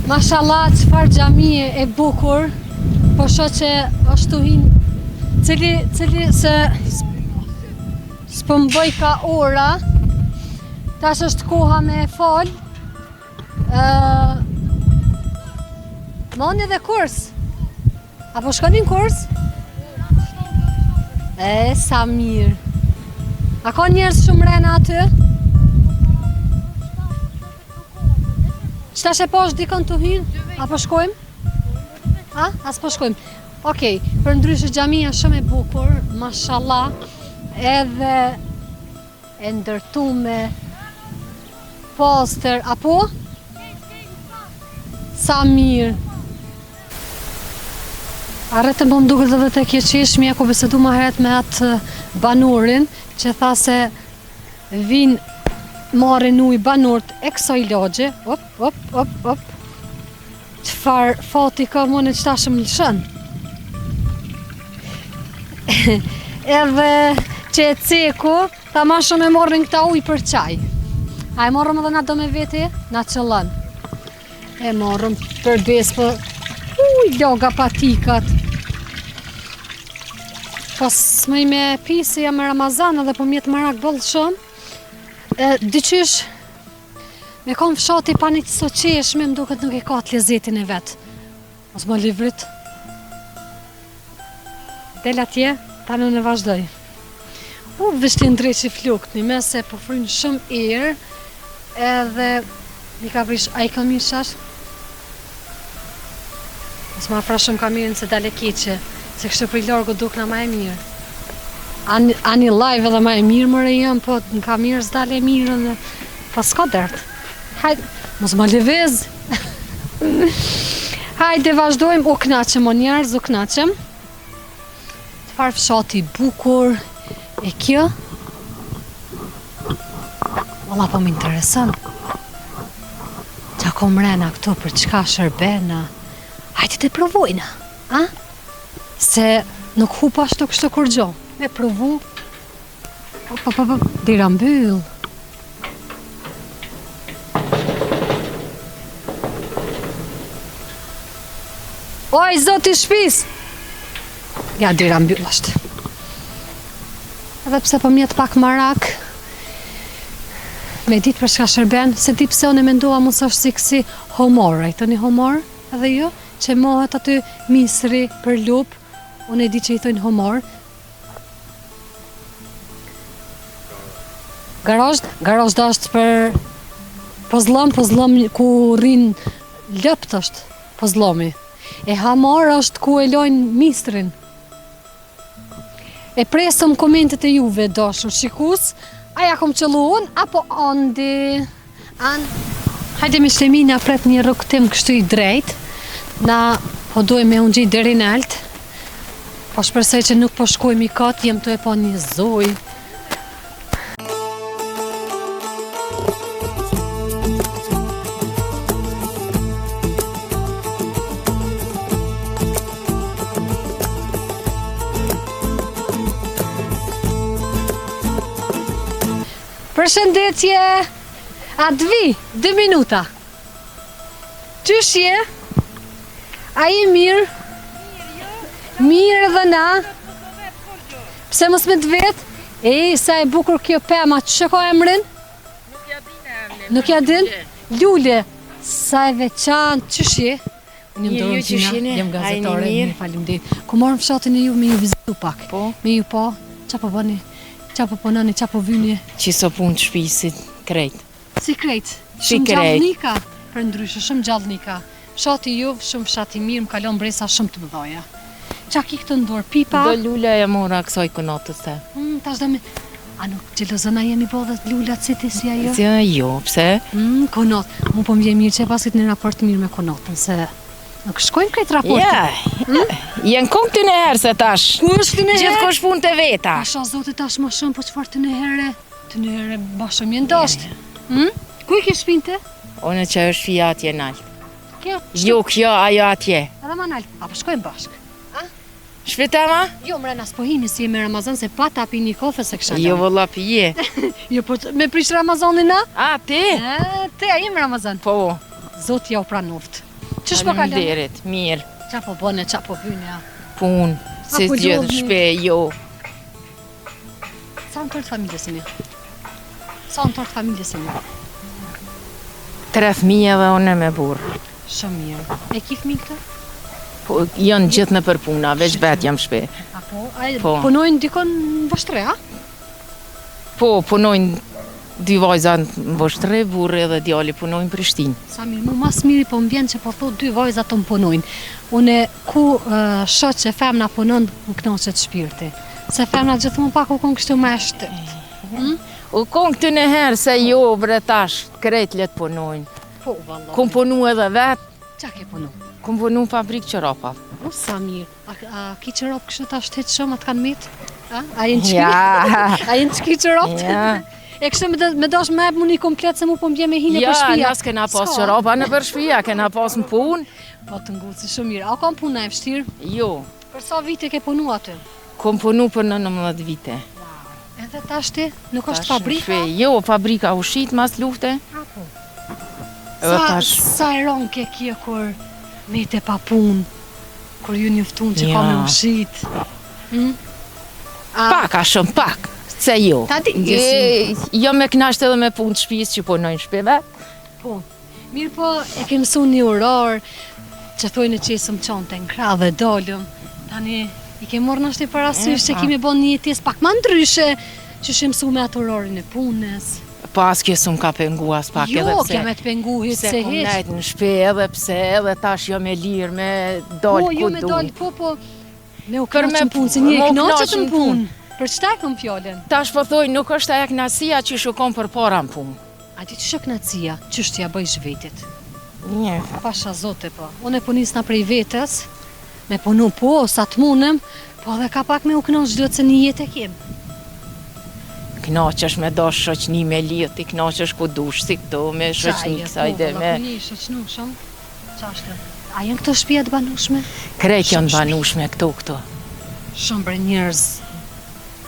Mashallah, çfarë xhamie e bukur, po shoh që është tu hin, cili se s'po më bëj ka ora, tash është koha me e fal. Moni dhe kurs? Apo shkonin kurs? Sa mirë. A ka njerëz shumë rena aty? Qëta shë poshtë dikon të hynë? Apo shkojmë? A? As po shkojmë. Okej, për ndryshë xhamia shumë e bukur, mashallah, edhe e ndërtu me poster, apo? Sa mirë. Arretën po më duket edhe të keqeshmja, ku bisedu ma heret me atë banurin, që tha se vinë marrin ujë banorët e kësaj lagje. Op. Çfarë fati ka mëne qëta shumë lëshën. Edhe që e ceku, ta ma shumë e marrin këta ujë për qaj. A e marrëm edhe na do me veti? Na qëllën. E marrëm për besë për loga patikat. Pas mëj me pisi jam me Ramazan edhe po mjetë marak bëllë shumë. Dyqysh, me kom fshati pa një të soqeshme, më duket nuk e ka të lezetin e vetë. Mos më livrit. Del atje, ta në vazhdoj. Vështin drejt që flukt, një mes se po frynë shumë erë, edhe një ka prish, a i ka mirë shash? Mos ma fra shumë ka mirën se dale keqe, se kështë për i largo duk na ma e mirë. Ani live edhe ma e mirë mëre jam, po në ka mirë s'dale e mirën dhe pa s'ka dert. Hajde, mos më levez. Hajde, vazhdojmë, u knaqem o njerëz, u knaqem. Të farë fshati bukur, e kjo. Valla po më interesën. Qa kom rena këto për çka shërbena. Hajde të provojna, a? Se nuk hu pashtu kështu kur gjo. Me provu. Dira mbyll. Oj, zoti shpis! Ja, dira mbyll është. Edhe pse po mjet pak marak, me ditë për shka shërben, se di pse unë e mendova mos është si kësi homor, a i të një homor, edhe jo, që mohet aty misri për lup, unë e di që i thojnë homor. Garozh është për pozlom ku rrin lëpt është pozlomi. E hamar është ku e lojnë mistrin. E presëm komentet e juve, dashur shikus, aja kom qëllu unë, apo andi? Hajde me shtemi na pret një rrugtim kështu i drejt, na po dojmë me unë gjitë deri nalt, po shpresoj që nuk po shkojmë i katë, jem të e po një zoj. Përshëndetje, a dvi, 2 minuta. Qysh je? A i mirë? Mirë dhe na? Pse mos me të vetë? Sa e bukur kjo pema, që ka emrin? Nuk ja din? Lule, sa e veçantë, qysh je? Unë jem Dorotina, jem gazetare, mirë faleminderit. Ku morëm fshatin e ju me ju vizitu pak? Po. Me ju po, qa po bëni? Qa po ponani, qa po vyni?
Që so punë shpisit, krejt.
Si krejt? Shumë gjallnika, për ndryshë, shumë gjallnika. Fshati juv, shumë fshati mirë, më kalon bresa shumë të mëdhaja. Qa ki këtë ndorë, pipa?
Do lula e mora kësaj konatës te.
Tash dhe me... A nuk gjelozëna jeni bo dhe lula citi si ajo?
Si ajo, pse?
Konat, mu po m'vje mirë që e pasit një raport mirë me konatën, se... Nuk shkojnë krejt raportin.
Jenë kom të nëherë se tash.
Ku është të nëherë?
Gjithë kosh punë të veta.
Asha zote tash ma shumë, po qëfar të nëherë? Të nëherë ma shumë jenë dashtë. Ku i ke shpinte?
One që është fija atje naltë.
Kjo?
Jo, kjo, ajo atje.
Edhe ma naltë. Apo shkojnë bashkë?
Shpitema?
Jo, mrena s'po hini si e me Ramazan, se pa ta pi një kofe se kësha.
Jo, vëlla pije.
Jo, po me prish Ramazanin na?
A, ti?
Te, a jem Ramazan.
Po.
Zoti ja u pranoft. Ç'sh po kalon?
Faleminderit, mirë.
Qa po bëne, qa po hyne?
Punë, se
po
gjithë
lodhni?
shpe, jo.
Sa në tërë familjes e një? Sa në tërë familjes e një?
3 fëmijë dhe unë me burë.
Shumë mirë. E ki fëmi këtë?
Po, janë gjithë në për puna, veç vetë jam shpe.
Apo, a
Po.
punojnë dikon në Vështre, a?
Po, punojnë 2 vajza në Vështre, burë edhe djali punojnë në Prishtinë.
Sa mirë, mu mas miri po më vjen që po thot 2 vajza të më punojnë. Une ku shoh që femna punon më knoqet shpirti. Se femna gjithmonë pak u konë kështu më e shtypt.
U kon këtë në herë se jo, bre tash, krejt letë punojnë.
Po, valla.
Kum punu edhe vetë,
Qa ke punu?
kum punu në fabrikë qërapa.
O, sa mirë. A ki qërop kështu ta shtet shumë atë kanë mitë? A jenë qki?
Ja.
A jenë qki qërop?
Ja.
E kështu me dash me ebë mu një komplet se mu po mbje me hine
Ja,
për shpia.
nas kena pas
S'ka.
qërapa në për shpia, kena pas në punë.
Po të nguci shumë mirë. A kam puna e vështirë?
Jo,
Për sa vite ke punu aty?
kum punu për 19 vite.
Edhe tash ti? Nuk është
Tash në
fabrika?
shpe, jo, fabrika u shit mas lufte.
Apo.
Edhe tash,
Sa e ronë ke kje kur mete pa punë, kur ju njoftun që ka
Ja.
me ushit? A,
pak a shumë pak, se jo.
Ta di,
Jo me knasht edhe me punë të shpis që punojnë shpeve.
po, mirë po e ke mësu një uror, që thojnë që esëm qonë të nkra dhe dollëm, tani i ke morë nështë i parasysh që kime bon një jetjes pak ma ndryshe, që shi mësu me atë urorin e punës.
Pas kjo s'm ka pengu as pak
Jo,
edhe pse.
kja me të pengu hitë
Se
se
kum
hiç.
nejt në shpe edhe pse edhe tash jo me lirë, me dollë
Po,
ku
jo me
du.
dollë, po, me u
Për me
knaqë në punë, se një
me
e
u
knaqët
knaqë
në
në
punë. Për qëta e këm fjallën?
Tash po thoj, nuk është ajo knasia që shukon për para në punë.
A ti që shëknacia, që t'ja bëjsh vetit?
Një,
Pasha zote po. Unë e punisna prej vetës, me punu po, sa të munem, po dhe ka pak me u knoq çdo se një jetë e kem.
knaqesh me dosh shoqni me liët, i knaqesh ku dush, si këto, me shoqni kësajde, me...
Një shoqnushëm, qashtë. A janë këto shtëpia të banueshme?
Krejt janë banueshme këto.
Shumë bre njerëz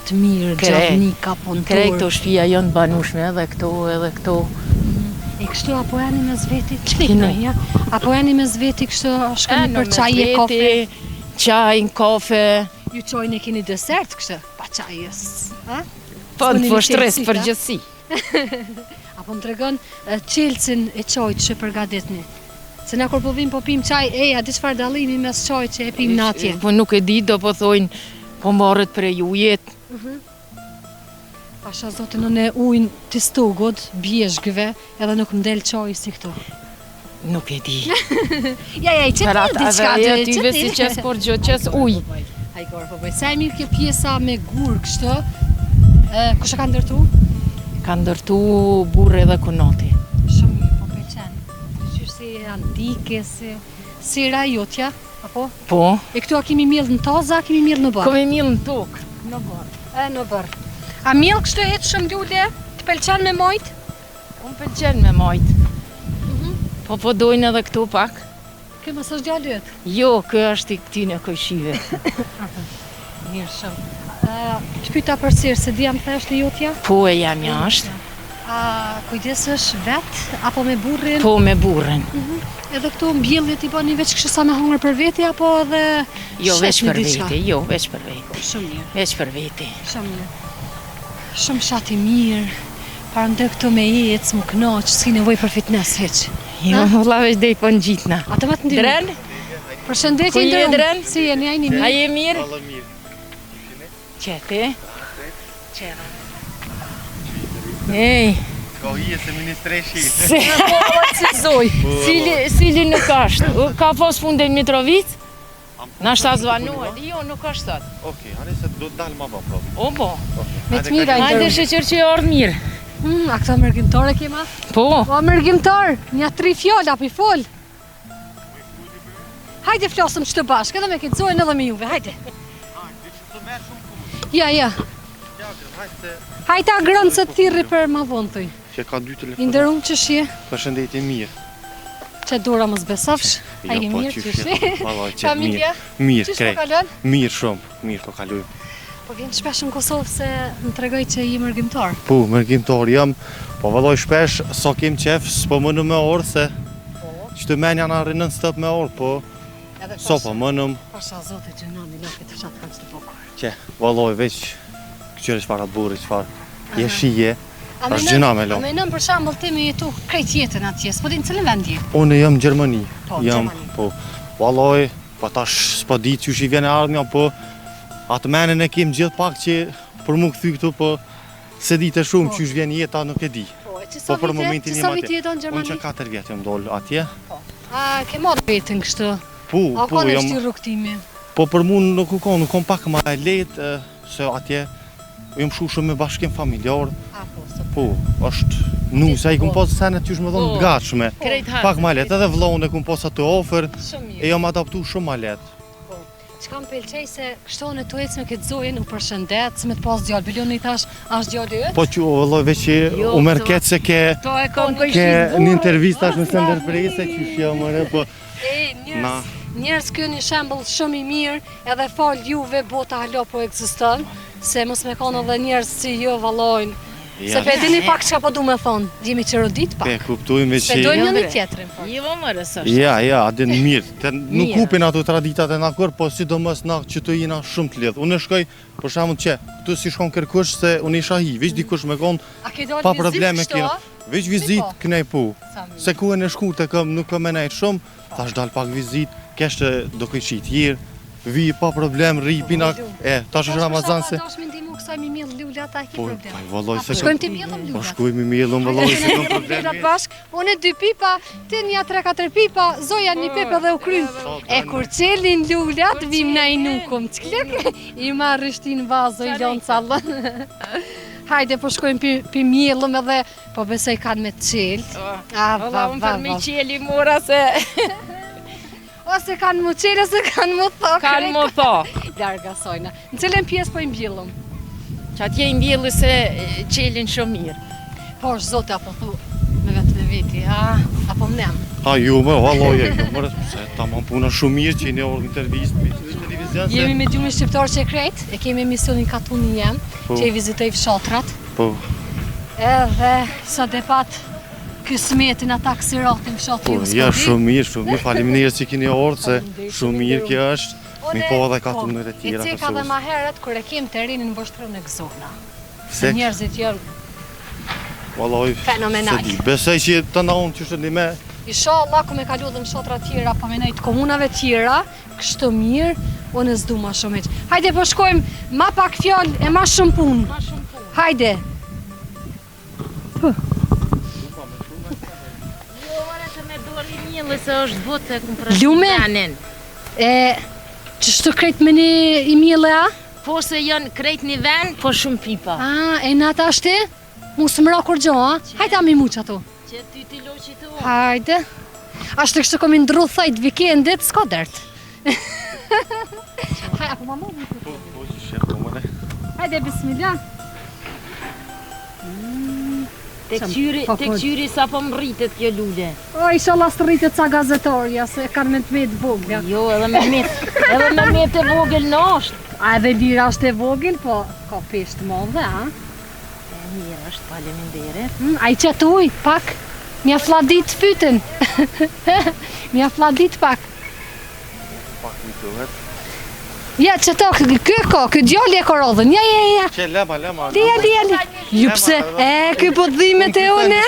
të mirë,
Krejt.
gjallënika, punëtor.
Krejt këto shtëpia janë banueshme edhe këto.
E kështu apo janë mes veti?
Kine.
Ja? Apo janë mes veti kështu shkoni për çaj e kafe?
Çaj, kafe,
Ju çojnë e keni desert kështu, pa çajës. Ha?
po
S'keni
në po
një
shtres
qelsi,
për
ha?
gjithësi.
Apo më tregon qelcin e çajit që përgatitni. Se na kur po vim po pim çaj, a di çfarë dallimi mes çajit që e pim natje?
Po nuk e di, do po thojnë, po mbarët prej ujet.
Pasha zote në ujin të stugod, bjeshkëve, edhe nuk më del çaji si këtu.
Nuk e di.
Ja, i që
Për
ti diçka
atë
dy,
atyve si qes kur gjë, qes uj.
Hajgor, po bëj. Sa e mirë kjo pjesa me gur kështu. Kush e ka ndërtu?
Ka ndërtu burre dhe kunoti.
Shumë mirë, po pëlqen. Qysh si antike, si rajotja, apo?
Po,
E këtu a kemi miell në toza, a kemi miell në barë?
kom e milë në tokë.
Në barë. Në barë. A miell kështu e të shumë lule? Të pëlqen me mojt?
Unë pëlqen me majtë. Po dojnë edhe këtu pak.
Kjo më së gjallet.
Jo, kë është i këtine kojshive.
Mirë shumë. Shpyta për sirë, se di jam theshtë jotja?
Po e jam jashtë,
A kujdesesh vet apo me burrin?
po me burren.
Edhe këtu mbjelljet i bani veç kështu sa me hongër për veti apo edhe
Jo, veç
shetni
për
diçka?
vete, jo, veç për vete.
Shumë mirë,
Veç për vete.
shumë mirë. Shumë shati mirë. Para ndër këtu me jetë, më knoq, s'ki nevojë për fitness hiç.
Jo, valla veç dej po në gjitna.
Atë më të ndihmë.
Dren,
Përshëndetje
Ku je,
ndërun.
Dren?
Si jeni, ajni
a
mirë?
je mirë?
Valla mirë.
Qete? Ej,
Ka hije se ministreshi.
se,
Si zoj.
cili nuk është? Ka pas funde në Mitrovic? Na shta zvanuat? Jo, nuk është sot.
Okej, hajde se do të dalë më vonë prapë.
O, po.
Me të mira
Hajde
ndërun.
shëqër që e ardhë mirë.
A këto mërgjimtore kema?
Po,
O mërgjimtar, një 3 fjalë apo i fol. Hajde flasëm çto bashkë, edhe me kitsojnë edhe me juve, hajde. Ja. Hajde agrën se thirri për ma vonë thuj.
Që ka 2 telefona.
Inderum që shje,
Përshëndetje mirë.
që dora mos besofsh. A je
po,
mirë
që
që shje?
Valla që
Familja?
mirë. Mirë,
Qysh po
krejt.
kalon?
Mirë shumë, mirë po kaloj.
Po vjen shpesh në Kosovë se më tregoj që je mërgjimtar.
Po, mërgjimtar jam, po valloj shpesh sa kem qef, s'po më në me orë se Që të menja në arri nën stëp me orë, po sopa mënëm.
Pasha zote gjënani, lokë të fshat kanë që të bukur.
Që, valloj veç, këqyre çfarë burri, çfarë jeshije, është gjëna me lo.
A menëm për shembull ti me jetu krejt jetën atje, s'po di në cilën vend je?
Unë jam në Gjermani.
Po,
Jam,
Gjermani.
po, valloj, pa tash s'po di që shi vjen e ardhmja, po atë menën e kem gjithë pak që për mu këthy këtu, po se di të shumë që vjen jeta nuk e di.
Po,
Po për momentin
që
jam
sa viti
atje.
jeton në
Unë që
Gjermani?
4 vjetë jam dollë atje.
A ke marrë vetën kështu?
Po,
A
po,
ka në
jam,
shti rrugtimi?
po për mu nuk u kam, nuk kam pak ma e lehtë, se atje jam shu shumë me bashkim familjar.
A po, sot.
Po, është nusa, i kum pas senet që më thonë
Po.
të gatshme.
Krejt
Pak ma letë, edhe vllahun e kum pas atë ofër,
Shumë mirë.
e jam adaptu shumë ma letë.
Çka më pëlqej se kështu në tu ecë me këtë zojen, u përshëndet, se me të pas djallë. Bilion i thash, është djallë yt?
Po që o vëlloj veç që
Jo,
u merr
to-
keq se ke
To e kom
një intervista në Sender Prese që shja mëre, po
E,
Na.
njerëz ky një shembull shumë i mirë, edhe fal juve bota halo po ekziston, se mos me kanë edhe njerëz si ju vallojnë. Se pe dini pak çka po du me thonë, jemi qërodit pak.
pe kuptojmë
Se
që
dojmë
Jo,
një
bre.
tjetrin. po.
Jo, mërë, s'është.
ja, adin mirë. Nuk
Mirë.
kupin ato traditat e na kur, po sidomos na që të jena shumë të lidh. Unë shkoj për shembull që këtu si shkon kërkush se unë isha hi, veç dikush me kon
A ke dalë
pa
vizit
probleme
kështu,
kena.
a?
Veç vizit
po.
kënej po.
Sa mirë.
Se ku e në shku të këm nuk këm e nejtë shumë, thash dal pak vizit, keshte do këqit tjerë, vi pa problem, ri pina, tash është Ramazan se...
Tash më ndihmu kësaj mi miell lulat, a ki
Po,
problem.
valloj se...
Shkojmë ti mjellëm
Po
lulat.
shkojmë mjellëm, valloj se kam problem.
Lulat bashk, unë 2 pipa, ti një 3-4 pipa, zoja një pipë dhe u krym. E kur qelin lulat, vim na i nukum. Çklek, i marr rishtin vazo i lon callën. Hajde po shkojmë pi mjellëm edhe po besoj kanë me të qelt.
Valla, unë për mi qeli mora se
Ose kanë mu qelë, ose kanë mu thokë.
kanë më tho.
Larga sojna. Në cilën pjesë po i mbjellëm?
Që atje i mbjellë se qelin shumë mirë.
Po është zote apo thu me vetë me veti, apo mnem.
Ha, ju më, valloj e, ju më, se tamam puna shumë mirë që i një orë intervjist me televizion se...
Jemi me gjumin shqiptar që krejt, e kemi emisionin Katuni Jem,
Po.
që i vizitoj fshatrat.
Po,
Edhe sa dhe pat kësmetin ata kësiratin fshatë
po,
ju
ja shumë mirë, faleminderit që keni orë se shumë mirë kjo është. Mi po edhe ka të mënyrë e tjera
I
të
ceka dhe
sos.
ma herët, kër e kem të rinin vështrën e gëzona. Se
Se,
njerëzit janë
valloj,
fenomenal.
se di. Besoj që të na unë që shëndi me,
Inshallah, ku me kalu dhe në shotra tjera, po me nejtë komunave tjera, kështu mirë, unë s'du ma shumë eq. Hajde po shkojmë ma pak fjallë e ma shumë punë. Hajde.
Jo, ora të me dori mjellë se është botë e kumë për
Lume? E, që shtu krejt me një i mjële, a?
Po se janë krejt një vend, po shumë pipa.
E në ata shti? Mu së mëra kur gjo, a? Hajde am i muq ato.
Që ty t'i loqi të unë.
Hajde. Ashtë kështë komi ndru thajt vikendit, s'ka dert. Hajde, apo ma mu?
po, që shërë, po mëre.
Hajde, bismillah.
Tek
Po,
qyri sa po më rritet kjo lule.
O, inshallah së rritet sa gazetarja, se kanë me të me të vogla.
Jo, edhe me met e vogël në ashtë.
A edhe lira është e vogël, po ka peshtë madhe, a?
E mirë është, faleminderit.
A i qëtë uj, pak. Mja fladit fytën. Mja fladit pak.
Pak një të vetë.
Ja, qëto, kë djalli e korodhën. Ja.
Që lema.
Lija. Ju pse, kë po dhimet e une?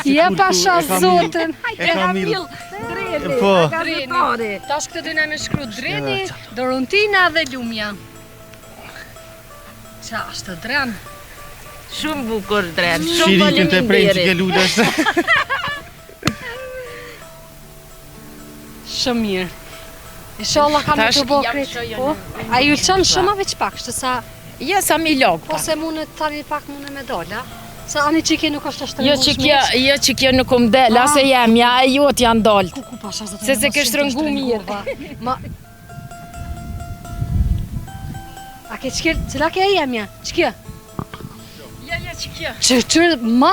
Ja, pasha zotën.
E kam mirë.
Dreni.
Po.
Dreni. Tash këtë dyna me shkru dreni, Dorontina dhe Lumja. Qa është dren?
Shumë bukur dren, shumë
Shirikën të prejnë që ke
faleminderit.
lullë është.
Shumë mirë. Inshallah kam
Tash
të bo
jam
krejt.
shoja
Po,
në-
a ju qënë shumë a veç pak, shtë sa,
Ja, sa mi logë
po
pa.
se mune tani pak mune me dolla. Sa ani që nuk është të
Jo që kjo nuk më del,
Ah.
ase jemja, e jot janë dalë.
Ku pasha zotën.
Se ke shtrëngu mirë.
Ma... A ke qëkjer, cila ke e jemja? Qëkje?
Ja, që kjo.
Që ma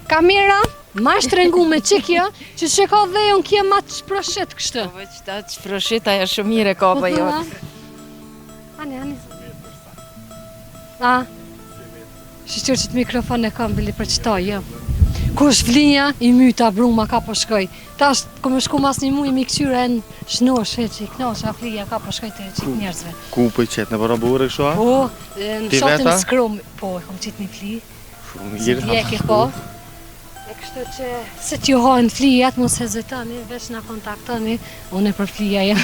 kamera, ma shtrëngu me qëkje, që ka dhe unë kje ma të shproshet kështë.
Po veç ta që proshita e shumë mire ka pa jot.
Ani. A? Shqyqyr që të mikrofon e kam bili për qëta, jo. Kush flinja, i myta bruma ka po shkoj. Tash, ku më shku mas një muj, mi këqyre në shnosh, heqi, knosha, flija, ka po shkoj të qit njerëzve.
Ku për qetë në barabure kështu a?
Po, në
Ti
shotim
veta?
skrum, po, e kom qit një fli,
Shumë
si
mirë.
vjeki po. E kështu që, se t'ju hojnë flijat, mos hezitoni, veç na kontaktoni, unë e për flija jam.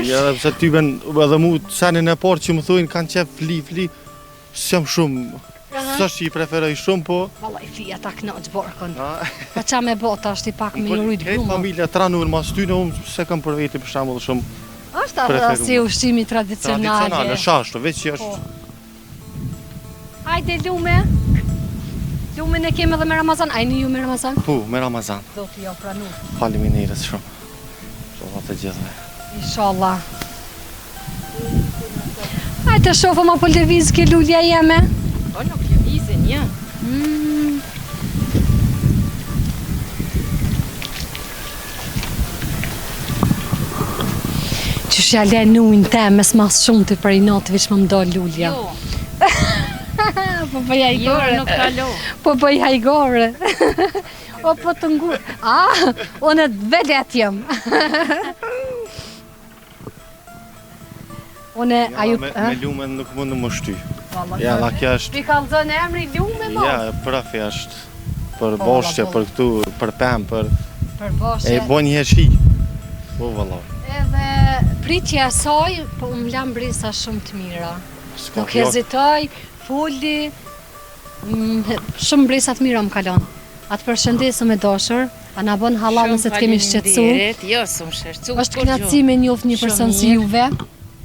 Ja, edhe pse tyben edhe mu senin e parë që më thujnë kanë qef fli, s'jam shumë, s'është që i preferoj shumë, po...
Valla, i flija ta knoq borkon.
a,
Pa qa me bota është i pak me ju rujt
Këtë
bruma.
familja tranur mas ty në unë se kam për veti për shembull shumë
Është atë
preferuar.
si ushqimi tradicionale.
tradicionale, shashtë, veç që është...
Hajde lume. Lumen e kemi edhe me Ramazan. Ajni ju me Ramazan?
Po, me Ramazan.
Do t'i jo pranu.
Faleminderit shumë. Inshallah të gjithëve.
Inshallah. Hajde shofëm apo lëviz ke lulja jeme.
O, nuk lëvizin, ja.
Qysh ja le nuin temes mas shumë të për i natë veç më mdo lulja.
Jo,
Po bëj
jo,
hajgore.
nuk kalo.
Po bëj hajgore. O po të ngur. Unë të velet jem. Unë aju...
Me lumen nuk mund më shty. Ja, la kja është...
Pi kalzën emri lume mo?
Ja, prafi është. Për
Po,
boshqe,
valla,
për këtu, për pem, për...
Për boshe.
E bën një heshi. Po, valla.
Edhe pritja e saj, po më lam brisa shumë të mira.
S'ka
Nuk
flok.
hezitoj, fulli, shumë brisa të mira më kalon. Atë përshëndesëm e dashur, a na bën halal nëse të kemi shqetësu.
Faleminderit, jo, s'm shqetësu.
Është kënaqësi me njoft një person si juve.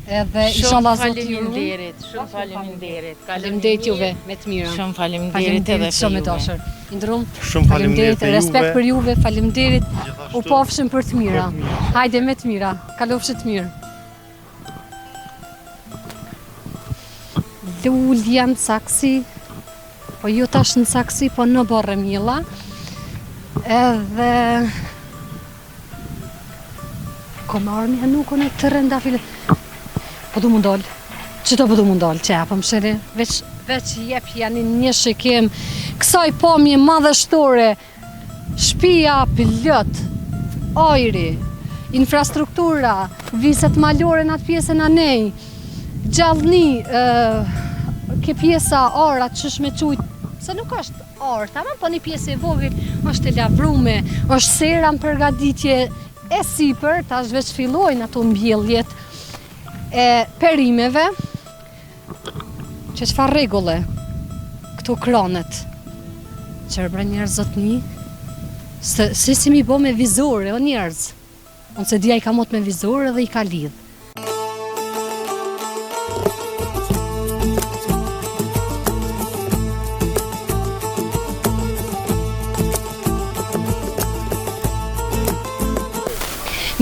Edhe inshallah Zoti ju ruaj.
Faleminderit, shumë faleminderit.
Faleminderit juve me të mira.
Shumë faleminderit edhe
Faleminderit shumë e
juve.
dashur. Ndrum.
Shumë faleminderit te
Respekt
juve.
për juve, faleminderit.
Gjithashtu.
U pofshim për të mira. Hajde me të mira. Kalofshi të mirë. Lulja në saksi, po ju tash në saksi, po në borë mjella. Edhe... Ko më armi nuk unë të rëndafile. Po du mundol. Që të po du mundol, që apëm shëri. Veç jep janë një shikim. Kësaj pomje madhështore, shpia pëllët, ajri, infrastruktura, viset malore në atë pjesën a nej, gjallni, ke pjesa arat që shme qujt, se nuk është arë, tamam, po një pjesë e vogël, është e lavrume, është sera në përgatitje e sipër, tash veç fillojnë ato mbjelljet e perimeve, që çfarë rregulle këtu kronet, qërbra njerëz zotni, se si mi bo me vizore, o njerëz, unë se dia i ka mot me vizore dhe i ka lidh.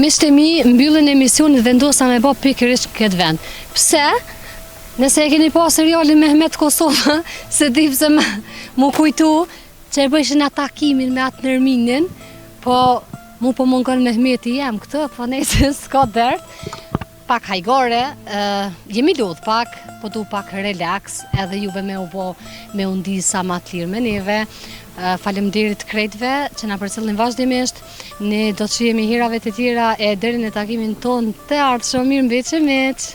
Miqtë e mi, mbyllën emisionin vendosa me bë pikërisht këtë vend. Pse? Nëse e keni pa serialin Mehmet Kosova, se di pse mu kujtu që e bëjshin atakimin me atë Nerminin, po mu po mungon Mehmeti jem këtë, po nejse s'ka dert. Pak hajgore, jemi lodh pak, po du pak relax, edhe juve me u bo me undi sa ma të lirë me neve. Faleminderit krejtve që na përcjellin vazhdimisht. Ne do të shihemi hirave të tjera e deri në takimin ton të ardhshëm. Mirëmbëjtje miq.